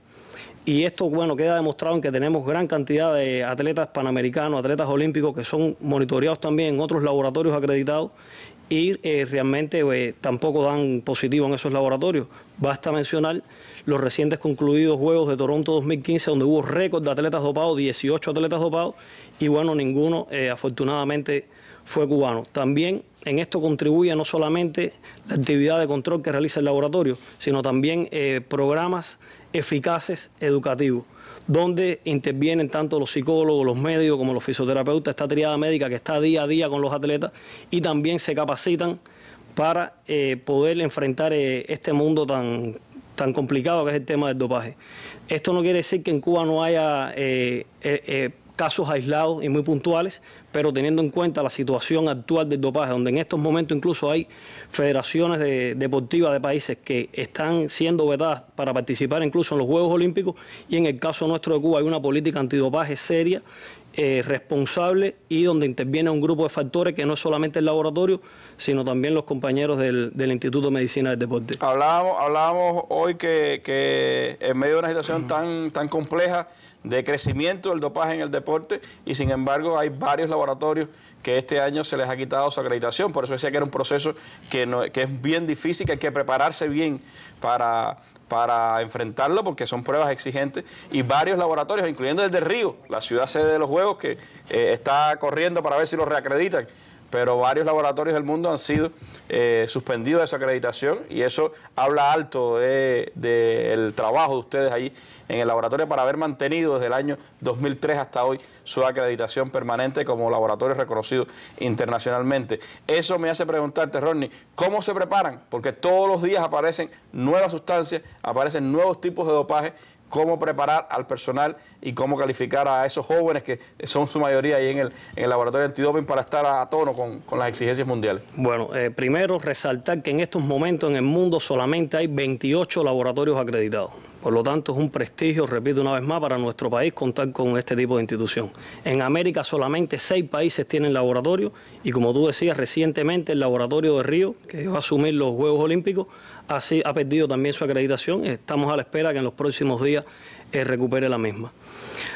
Y esto, bueno, queda demostrado en que tenemos gran cantidad de atletas panamericanos, atletas olímpicos que son monitoreados también en otros laboratorios acreditados y realmente tampoco dan positivo en esos laboratorios. Basta mencionar los recientes concluidos Juegos de Toronto 2015, donde hubo récord de atletas dopados, 18 atletas dopados, y bueno, ninguno afortunadamente fue cubano. También en esto contribuye no solamente la actividad de control que realiza el laboratorio, sino también programas eficaces educativos, donde intervienen tanto los psicólogos, los médicos como los fisioterapeutas, esta triada médica que está día a día con los atletas, y también se capacitan para poder enfrentar este mundo tan complicado que es el tema del dopaje. Esto no quiere decir que en Cuba no haya casos aislados y muy puntuales, pero teniendo en cuenta la situación actual del dopaje, donde en estos momentos incluso hay federaciones deportivas de países que están siendo vetadas para participar incluso en los Juegos Olímpicos, y en el caso nuestro de Cuba hay una política antidopaje seria, responsable, y donde interviene un grupo de factores que no es solamente el laboratorio, sino también los compañeros del Instituto de Medicina del Deporte. Hablábamos hoy que en medio de una situación tan compleja de crecimiento del dopaje en el deporte, y sin embargo hay varios laboratorios que este año se les ha quitado su acreditación. Por eso decía que era un proceso que es bien difícil, que hay que prepararse bien para enfrentarlo, porque son pruebas exigentes, y varios laboratorios, incluyendo el de Río, la ciudad sede de los Juegos, que está corriendo para ver si los reacreditan, pero varios laboratorios del mundo han sido suspendidos de su acreditación, y eso habla alto del trabajo de ustedes ahí en el laboratorio para haber mantenido desde el año 2003 hasta hoy su acreditación permanente como laboratorio reconocido internacionalmente. Eso me hace preguntarte, Rodney, ¿cómo se preparan? Porque todos los días aparecen nuevas sustancias, aparecen nuevos tipos de dopaje. ¿Cómo preparar al personal y cómo calificar a esos jóvenes que son su mayoría ahí en el laboratorio antidoping para estar a tono con las exigencias mundiales? Bueno, primero resaltar que en estos momentos en el mundo solamente hay 28 laboratorios acreditados. Por lo tanto, es un prestigio, repito una vez más, para nuestro país contar con este tipo de institución. En América solamente 6 países tienen laboratorio, y como tú decías, recientemente el laboratorio de Río, que va a asumir los Juegos Olímpicos, ha perdido también su acreditación. Estamos a la espera que en los próximos días recupere la misma.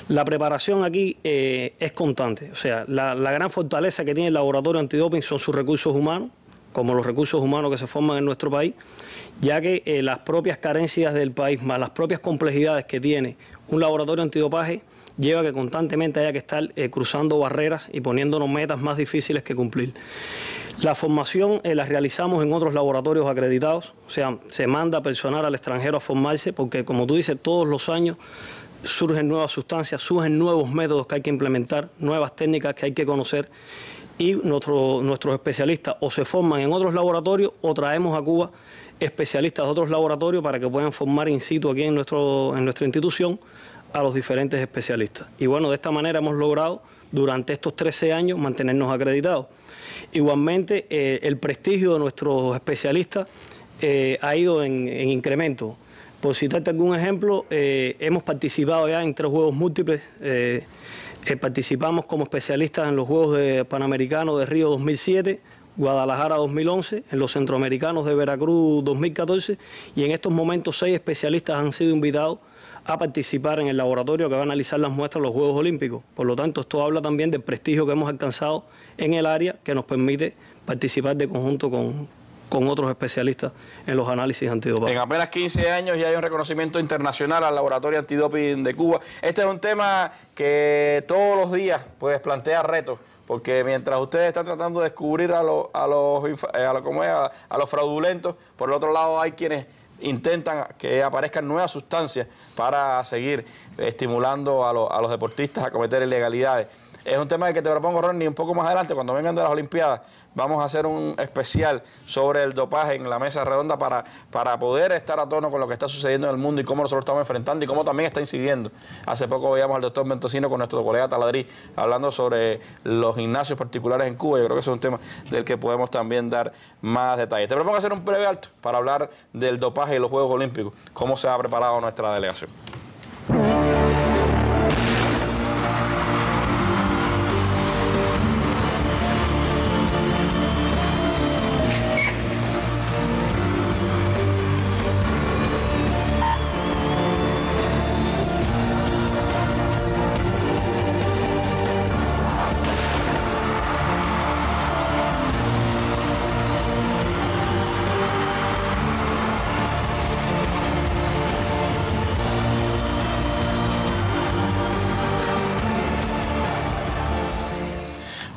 La preparación aquí es constante. O sea, la gran fortaleza que tiene el laboratorio antidoping son sus recursos humanos, como los recursos humanos que se forman en nuestro país, ya que las propias carencias del país, más las propias complejidades que tiene un laboratorio antidopaje, lleva a que constantemente haya que estar cruzando barreras y poniéndonos metas más difíciles que cumplir. La formación la realizamos en otros laboratorios acreditados, o sea, se manda personal al extranjero a formarse, porque como tú dices, todos los años surgen nuevas sustancias, surgen nuevos métodos que hay que implementar, nuevas técnicas que hay que conocer, y nuestros especialistas o se forman en otros laboratorios o traemos a Cuba especialistas de otros laboratorios para que puedan formar in situ aquí en nuestra institución a los diferentes especialistas. Y bueno, de esta manera hemos logrado durante estos 13 años mantenernos acreditados. Igualmente, el prestigio de nuestros especialistas ha ido en incremento. Por citarte algún ejemplo, hemos participado ya en 3 Juegos múltiples. Participamos como especialistas en los Juegos Panamericanos de Río 2007, Guadalajara 2011, en los Centroamericanos de Veracruz 2014, y en estos momentos 6 especialistas han sido invitados a participar en el laboratorio que va a analizar las muestras de los Juegos Olímpicos. Por lo tanto, esto habla también del prestigio que hemos alcanzado en el área, que nos permite participar de conjunto con otros especialistas en los análisis antidopaje. En apenas 15 años ya hay un reconocimiento internacional al laboratorio antidoping de Cuba. Este es un tema que todos los días pues plantea retos, porque mientras ustedes están tratando de descubrir a los fraudulentos, por el otro lado hay quienes intentan que aparezcan nuevas sustancias para seguir estimulando a los deportistas a cometer ilegalidades. Es un tema que te propongo, Rodney, un poco más adelante, cuando vengan de las Olimpiadas, vamos a hacer un especial sobre el dopaje en la mesa redonda para poder estar a tono con lo que está sucediendo en el mundo y cómo nosotros estamos enfrentando y cómo también está incidiendo. Hace poco veíamos al doctor Mentosino con nuestro colega Taladrí hablando sobre los gimnasios particulares en Cuba. Yo creo que ese es un tema del que podemos también dar más detalles. Te propongo hacer un breve alto para hablar del dopaje y los Juegos Olímpicos, cómo se ha preparado nuestra delegación.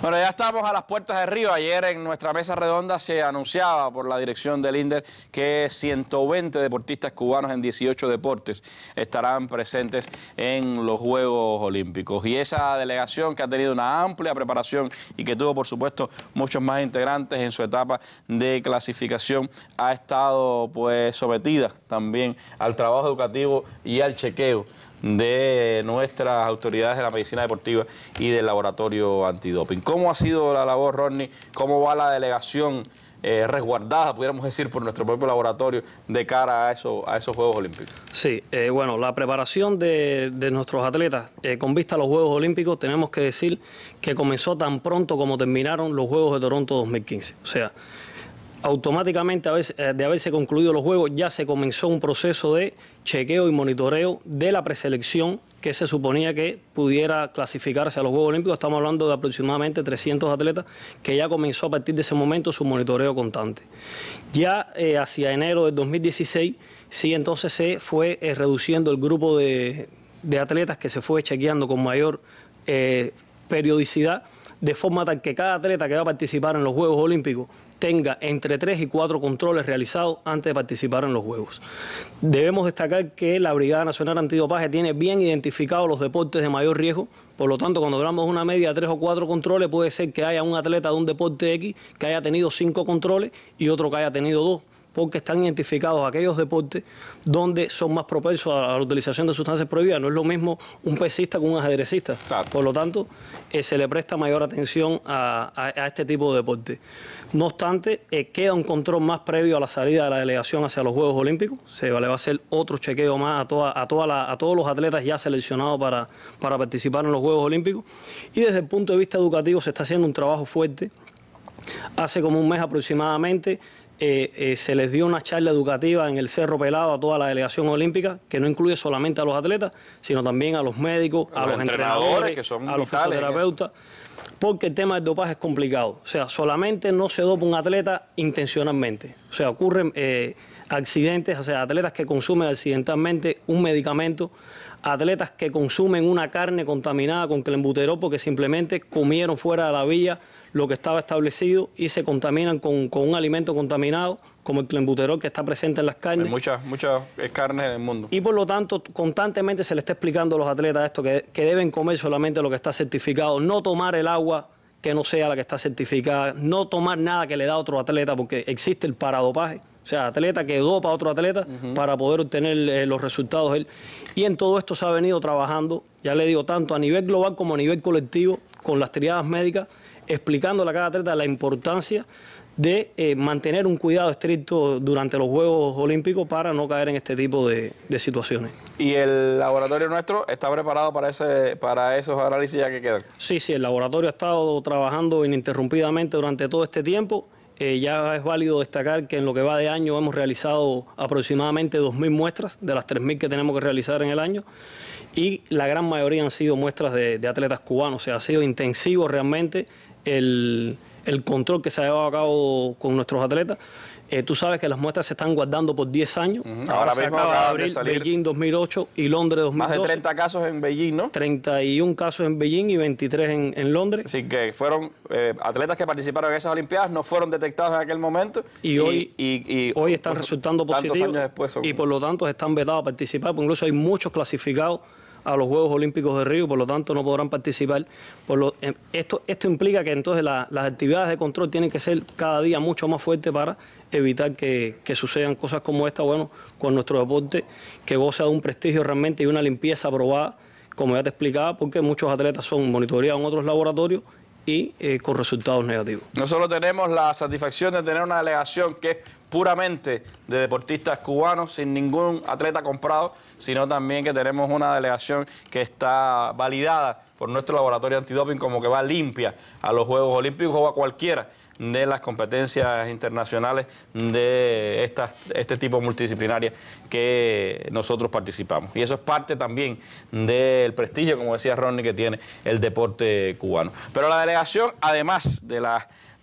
Bueno, ya estamos a las puertas de Río. Ayer en nuestra mesa redonda se anunciaba por la dirección del INDER que 120 deportistas cubanos en 18 deportes estarán presentes en los Juegos Olímpicos. Y esa delegación, que ha tenido una amplia preparación y que tuvo, por supuesto, muchos más integrantes en su etapa de clasificación, ha estado pues sometida también al trabajo educativo y al chequeo de nuestras autoridades de la medicina deportiva y del laboratorio antidoping. ¿Cómo ha sido la labor, Rodney? ¿Cómo va la delegación resguardada, pudiéramos decir, por nuestro propio laboratorio de cara a esos Juegos Olímpicos? Sí, bueno, la preparación de nuestros atletas con vista a los Juegos Olímpicos, tenemos que decir que comenzó tan pronto como terminaron los Juegos de Toronto 2015. O sea, automáticamente de haberse concluido los Juegos ya se comenzó un proceso de chequeo y monitoreo de la preselección que se suponía que pudiera clasificarse a los Juegos Olímpicos. Estamos hablando de aproximadamente 300 atletas que ya comenzó a partir de ese momento su monitoreo constante. Ya hacia enero del 2016 sí entonces se fue reduciendo el grupo de atletas que se fue chequeando con mayor periodicidad, de forma tal que cada atleta que va a participar en los Juegos Olímpicos tenga entre 3 y 4 controles realizados antes de participar en los Juegos. Debemos destacar que la Brigada Nacional Antidopaje tiene bien identificados los deportes de mayor riesgo. Por lo tanto, cuando hablamos de una media de 3 o 4 controles, puede ser que haya un atleta de un deporte X que haya tenido 5 controles y otro que haya tenido 2. Porque están identificados aquellos deportes donde son más propensos a la utilización de sustancias prohibidas. No es lo mismo un pesista que un ajedrecista. Claro. Por lo tanto, se le presta mayor atención a este tipo de deporte. No obstante, queda un control más previo a la salida de la delegación hacia los Juegos Olímpicos. Se le va a hacer otro chequeo más a todos los atletas ya seleccionados para participar en los Juegos Olímpicos. Y desde el punto de vista educativo se está haciendo un trabajo fuerte. Hace como un mes aproximadamente se les dio una charla educativa en el Cerro Pelado a toda la delegación olímpica, que no incluye solamente a los atletas, sino también a los médicos, a los entrenadores, que son a los fisioterapeutas, porque el tema del dopaje es complicado. O sea, solamente no se dopa un atleta intencionalmente. O sea, ocurren accidentes, o sea, atletas que consumen accidentalmente un medicamento, atletas que consumen una carne contaminada con clenbuterol porque simplemente comieron fuera de la villa lo que estaba establecido y se contaminan con un alimento contaminado como el clenbuterol que está presente en las carnes. Hay muchas carnes en el mundo. Y por lo tanto, constantemente se le está explicando a los atletas esto, que deben comer solamente lo que está certificado, no tomar el agua que no sea la que está certificada, no tomar nada que le da a otro atleta, porque existe el paradopaje. O sea, atleta que dopa a otro atleta para poder obtener los resultados de él. Y en todo esto se ha venido trabajando, ya le digo, tanto a nivel global como a nivel colectivo, con las triadas médicas, explicándole a cada atleta la importancia de mantener un cuidado estricto durante los Juegos Olímpicos para no caer en este tipo de situaciones. ¿Y el laboratorio nuestro está preparado para esos análisis ya que quedan? Sí, el laboratorio ha estado trabajando ininterrumpidamente durante todo este tiempo. Ya es válido destacar que en lo que va de año hemos realizado aproximadamente 2.000 muestras de las 3.000 que tenemos que realizar en el año, y la gran mayoría han sido muestras de atletas cubanos. O sea, ha sido intensivo realmente el control que se ha llevado a cabo con nuestros atletas. Tú sabes que las muestras se están guardando por 10 años. Ahora se mismo acaba de abrir Beijing 2008 y Londres 2012. Más de 30 casos en Beijing, ¿no? 31 casos en Beijing y 23 en Londres. Así que fueron atletas que participaron en esas Olimpiadas, no fueron detectados en aquel momento. Y hoy están resultando positivos. Años después y por lo tanto están vetados a participar, porque incluso hay muchos clasificados a los Juegos Olímpicos de Río, por lo tanto no podrán participar. Esto implica que entonces las actividades de control tienen que ser cada día mucho más fuertes para evitar que sucedan cosas como esta, bueno, con nuestro deporte, que goza de un prestigio realmente y una limpieza aprobada, como ya te explicaba, porque muchos atletas son monitoreados en otros laboratorios y con resultados negativos. No solo tenemos la satisfacción de tener una delegación que es puramente de deportistas cubanos, sin ningún atleta comprado, sino también que tenemos una delegación que está validada por nuestro laboratorio antidoping como que va limpia a los Juegos Olímpicos o a cualquiera de las competencias internacionales de este tipo multidisciplinaria que nosotros participamos. Y eso es parte también del prestigio, como decía Rodney, que tiene el deporte cubano. Pero la delegación, además de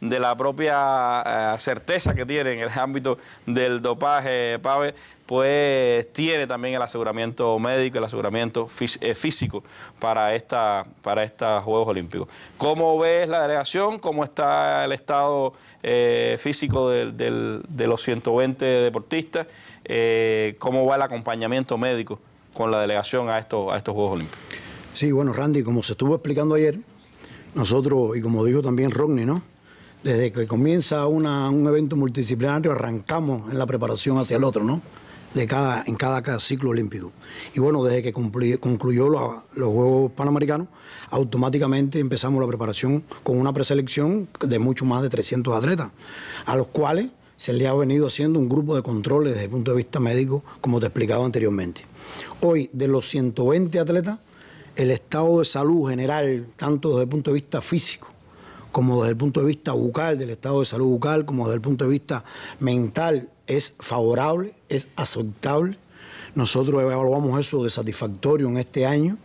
de la propia certeza que tiene en el ámbito del dopaje, Pavel, pues tiene también el aseguramiento médico, el aseguramiento físico para estos Juegos Olímpicos. ¿Cómo ves la delegación? ¿Cómo está el estado físico de los 120 deportistas? ¿Cómo va el acompañamiento médico con la delegación a estos Juegos Olímpicos? Sí, bueno, Randy, como se estuvo explicando ayer, nosotros, y como dijo también Rodney, ¿no? Desde que comienza un evento multidisciplinario arrancamos en la preparación hacia el otro, ¿no? En cada ciclo olímpico. Y bueno, desde que concluyó los Juegos Panamericanos, automáticamente empezamos la preparación con una preselección de mucho más de 300 atletas, a los cuales se le ha venido haciendo un grupo de controles desde el punto de vista médico, como te explicaba anteriormente. Hoy, de los 120 atletas, el estado de salud general, tanto desde el punto de vista físico, como desde el punto de vista bucal, del estado de salud bucal, como desde el punto de vista mental, es favorable, es aceptable. Nosotros evaluamos eso de satisfactorio en este año.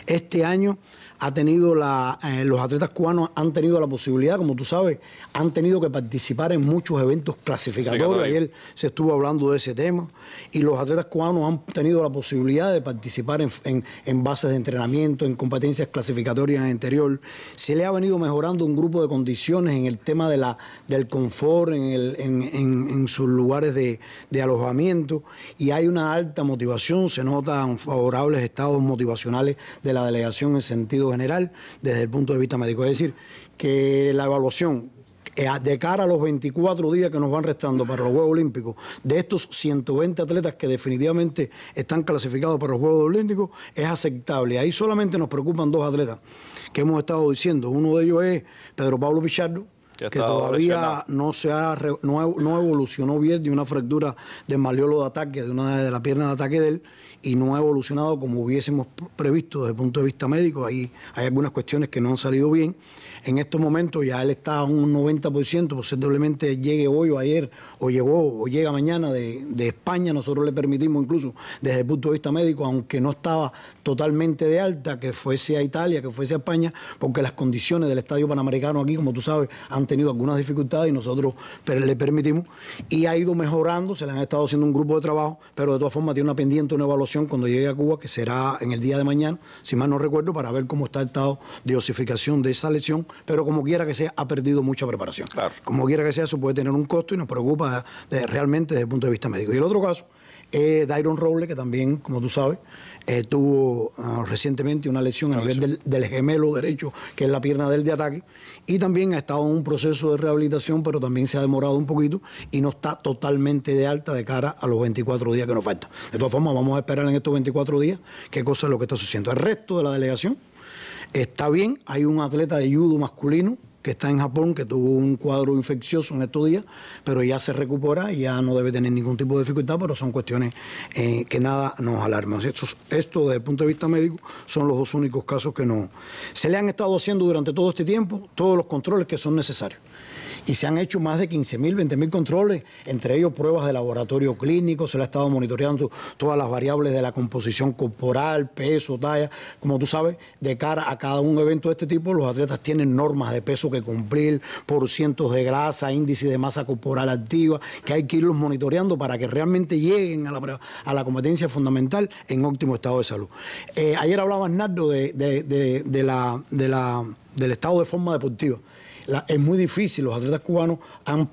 Este año ha tenido los atletas cubanos han tenido la posibilidad, como tú sabes, han tenido que participar en muchos eventos clasificatorios. Ayer se estuvo hablando de ese tema. Y los atletas cubanos han tenido la posibilidad de participar en bases de entrenamiento, en competencias clasificatorias en el interior. Se le ha venido mejorando un grupo de condiciones en el tema del confort, en sus lugares de alojamiento. Y hay una alta motivación, se notan favorables estados motivacionales de la delegación en sentido general desde el punto de vista médico. Es decir, que la evaluación de cara a los 24 días que nos van restando para los Juegos Olímpicos, de estos 120 atletas que definitivamente están clasificados para los Juegos Olímpicos, es aceptable. Ahí solamente nos preocupan dos atletas que hemos estado diciendo. Uno de ellos es Pedro Pablo Pichardo, que todavía no evolucionó bien de una fractura del malleolo de ataque, de una de la pierna de ataque de él, y no ha evolucionado como hubiésemos previsto desde el punto de vista médico. Ahí hay algunas cuestiones que no han salido bien. En estos momentos ya él está a un 90%, posiblemente llegue hoy o ayer, o llegó o llega mañana de España. Nosotros le permitimos incluso desde el punto de vista médico, aunque no estaba totalmente de alta, que fuese a Italia, que fuese a España, porque las condiciones del Estadio Panamericano aquí, como tú sabes, han tenido algunas dificultades y nosotros le permitimos. Y ha ido mejorando, se le han estado haciendo un grupo de trabajo, pero de todas formas tiene una pendiente, una evaluación cuando llegue a Cuba, que será en el día de mañana, si mal no recuerdo, para ver cómo está el estado de osificación de esa lesión. Pero como quiera que sea, ha perdido mucha preparación. Claro. Como quiera que sea, eso puede tener un costo y nos preocupa realmente desde el punto de vista médico. Y el otro caso es Dairon Robles, que también, como tú sabes, tuvo recientemente una lesión a nivel del gemelo derecho, que es la pierna del de ataque, y también ha estado en un proceso de rehabilitación, pero también se ha demorado un poquito y no está totalmente de alta de cara a los 24 días que nos faltan. De todas formas, vamos a esperar en estos 24 días qué cosa es lo que está sucediendo. El resto de la delegación está bien. Hay un atleta de judo masculino que está en Japón, que tuvo un cuadro infeccioso en estos días, pero ya se recupera y ya no debe tener ningún tipo de dificultad, pero son cuestiones que nada nos alarman. Esto desde el punto de vista médico son los dos únicos casos que no. Se le han estado haciendo durante todo este tiempo todos los controles que son necesarios. Y se han hecho más de 15.000, 20.000 controles, entre ellos pruebas de laboratorio clínico. Se le ha estado monitoreando todas las variables de la composición corporal, peso, talla. Como tú sabes, de cara a cada un evento de este tipo, los atletas tienen normas de peso que cumplir, porcientos de grasa, índice de masa corporal activa, que hay que irlos monitoreando para que realmente lleguen a la competencia fundamental en óptimo estado de salud. Ayer hablaba Nardo del estado de forma deportiva. Es muy difícil, los atletas cubanos han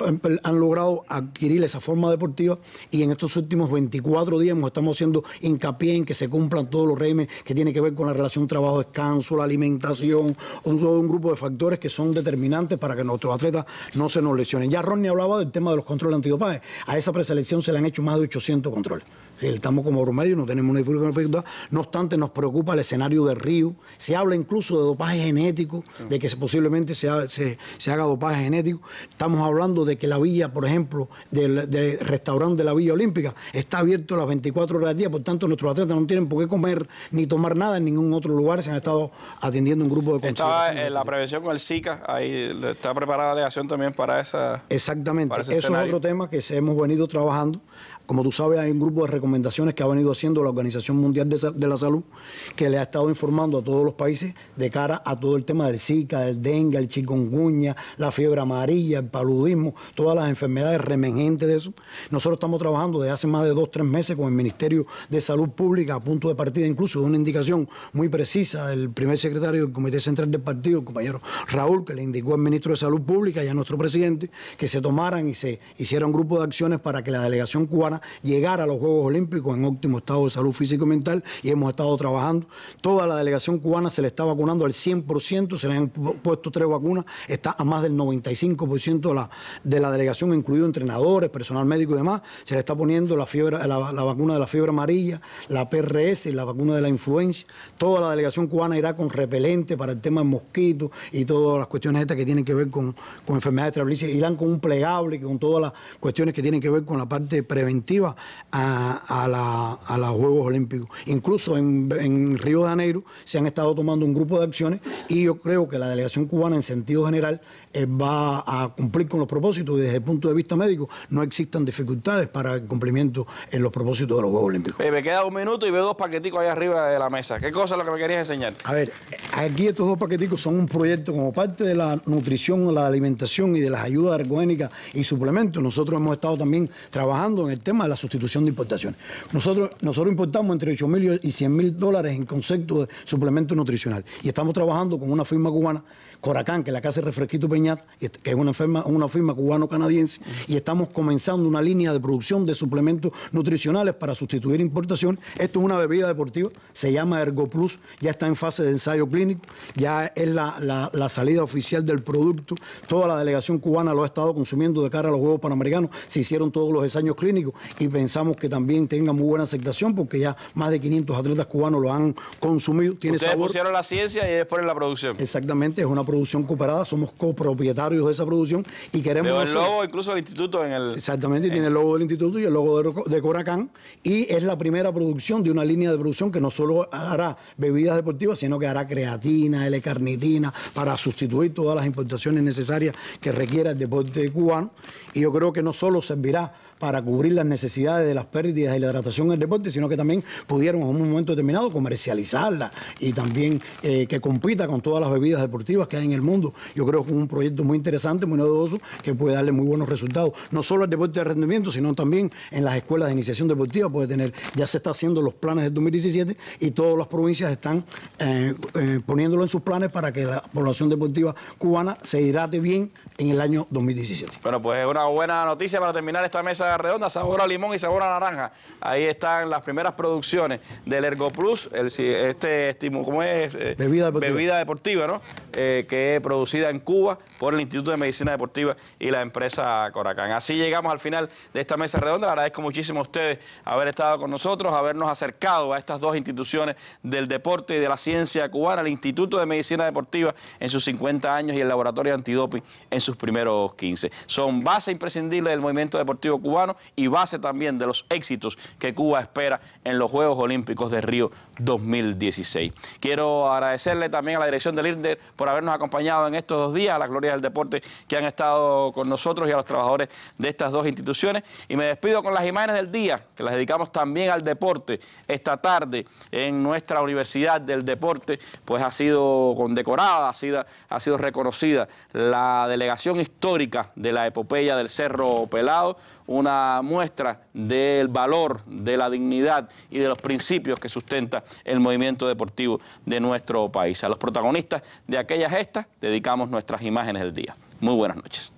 logrado adquirir esa forma deportiva y en estos últimos 24 días estamos haciendo hincapié en que se cumplan todos los regímenes que tienen que ver con la relación trabajo-descanso, la alimentación, todo un grupo de factores que son determinantes para que nuestros atletas no se nos lesionen. Ya Rodney hablaba del tema de los controles antidopaje. A esa preselección se le han hecho más de 800 controles. Estamos como promedio, no tenemos una dificultad. No obstante, nos preocupa el escenario de Río. Se habla incluso de dopaje genético, de que posiblemente se haga dopaje genético. Estamos hablando de que la villa, por ejemplo, del restaurante de la Villa Olímpica está abierto las 24 horas al día, por tanto nuestros atletas no tienen por qué comer ni tomar nada en ningún otro lugar. Se han estado atendiendo un grupo de consideración. Estaba la prevención con el Zika, ahí está preparada la delegación también para esa. Exactamente, para eso es otro tema que hemos venido trabajando. Como tú sabes, hay un grupo de recomendaciones que ha venido haciendo la Organización Mundial de la Salud, que le ha estado informando a todos los países de cara a todo el tema del Zika, del dengue, el chikungunya, la fiebre amarilla, el paludismo, todas las enfermedades reemergentes de eso. Nosotros estamos trabajando desde hace más de 2 o 3 meses con el Ministerio de Salud Pública, a punto de partida incluso de una indicación muy precisa del primer secretario del Comité Central del Partido, el compañero Raúl, que le indicó al Ministro de Salud Pública y a nuestro presidente que se tomaran y se hiciera un grupo de acciones para que la delegación cubana llegara a los Juegos Olímpicos en óptimo estado de salud físico y mental, y hemos estado trabajando. Toda la delegación cubana se le está vacunando al 100%, se le han puesto 3 vacunas, está a más del 95% de la delegación, incluido entrenadores, personal médico y demás. Se le está poniendo la vacuna de la fiebre amarilla, la PRS, la vacuna de la influenza. Toda la delegación cubana irá con repelente para el tema del mosquito y todas las cuestiones estas que tienen que ver con enfermedades transmisibles. Irán con un plegable, con todas las cuestiones que tienen que ver con la parte preventiva a los Juegos Olímpicos. Incluso en Río de Janeiro se han estado tomando un grupo de acciones, y yo creo que la delegación cubana en sentido general va a cumplir con los propósitos, y desde el punto de vista médico no existan dificultades para el cumplimiento en los propósitos de los Juegos Olímpicos. Me queda 1 minuto y veo 2 paqueticos ahí arriba de la mesa. ¿Qué cosa es lo que me querías enseñar? A ver, aquí estos 2 paqueticos son un proyecto como parte de la nutrición, la alimentación y de las ayudas ergogénicas y suplementos. Nosotros hemos estado también trabajando en el tema de la sustitución de importaciones. Nosotros importamos entre $8.000 y $100.000 en concepto de suplemento nutricional, y estamos trabajando con una firma cubana, Coracán, que es la casa de Refresquito Peñat, que es una firma cubano-canadiense, y estamos comenzando una línea de producción de suplementos nutricionales para sustituir importaciones. Esto es una bebida deportiva, se llama ErgoPlus, ya está en fase de ensayo clínico, ya es la salida oficial del producto. Toda la delegación cubana lo ha estado consumiendo de cara a los Juegos Panamericanos, se hicieron todos los ensayos clínicos y pensamos que también tenga muy buena aceptación, porque ya más de 500 atletas cubanos lo han consumido. Tiene Ustedes sabor. pusieron la ciencia y después la producción. Exactamente, es una producción cooperada, somos copropietarios de esa producción y queremos... Pero el logo incluso del instituto en el... Exactamente, tiene el logo del instituto y el logo de Coracán, y es la primera producción de una línea de producción que no solo hará bebidas deportivas, sino que hará creatina, L-carnitina, para sustituir todas las importaciones necesarias que requiera el deporte cubano. Y yo creo que no solo servirá para cubrir las necesidades de las pérdidas de la hidratación en el deporte, sino que también pudieron en un momento determinado comercializarla y también que compita con todas las bebidas deportivas que hay en el mundo. Yo creo que es un proyecto muy interesante, muy novedoso, que puede darle muy buenos resultados, no solo al deporte de rendimiento, sino también en las escuelas de iniciación deportiva. Puede tener, ya se está haciendo los planes del 2017 y todas las provincias están poniéndolo en sus planes para que la población deportiva cubana se hidrate bien en el año 2017. Bueno, pues es una buena noticia para terminar esta mesa redonda, sabor a limón y sabor a naranja. Ahí están las primeras producciones del ErgoPlus, ¿cómo es? Bebida deportiva, ¿no? Que es producida en Cuba por el Instituto de Medicina Deportiva y la empresa Coracán. Así llegamos al final de esta mesa redonda. Le agradezco muchísimo a ustedes haber estado con nosotros, habernos acercado a estas 2 instituciones del deporte y de la ciencia cubana, el Instituto de Medicina Deportiva en sus 50 años y el Laboratorio Antidoping en sus primeros 15. Son base imprescindible del movimiento deportivo cubano y base también de los éxitos que Cuba espera en los Juegos Olímpicos de Río 2016. Quiero agradecerle también a la dirección del IRDER por habernos acompañado en estos 2 días, a las glorias del deporte que han estado con nosotros y a los trabajadores de estas 2 instituciones. Y me despido con las imágenes del día, que las dedicamos también al deporte. Esta tarde en nuestra Universidad del Deporte, pues ha sido condecorada, ha sido reconocida la delegación histórica de la epopeya del Cerro Pelado, una muestra del valor, de la dignidad y de los principios que sustenta el movimiento deportivo de nuestro país. A los protagonistas de aquella gesta dedicamos nuestras imágenes del día. Muy buenas noches.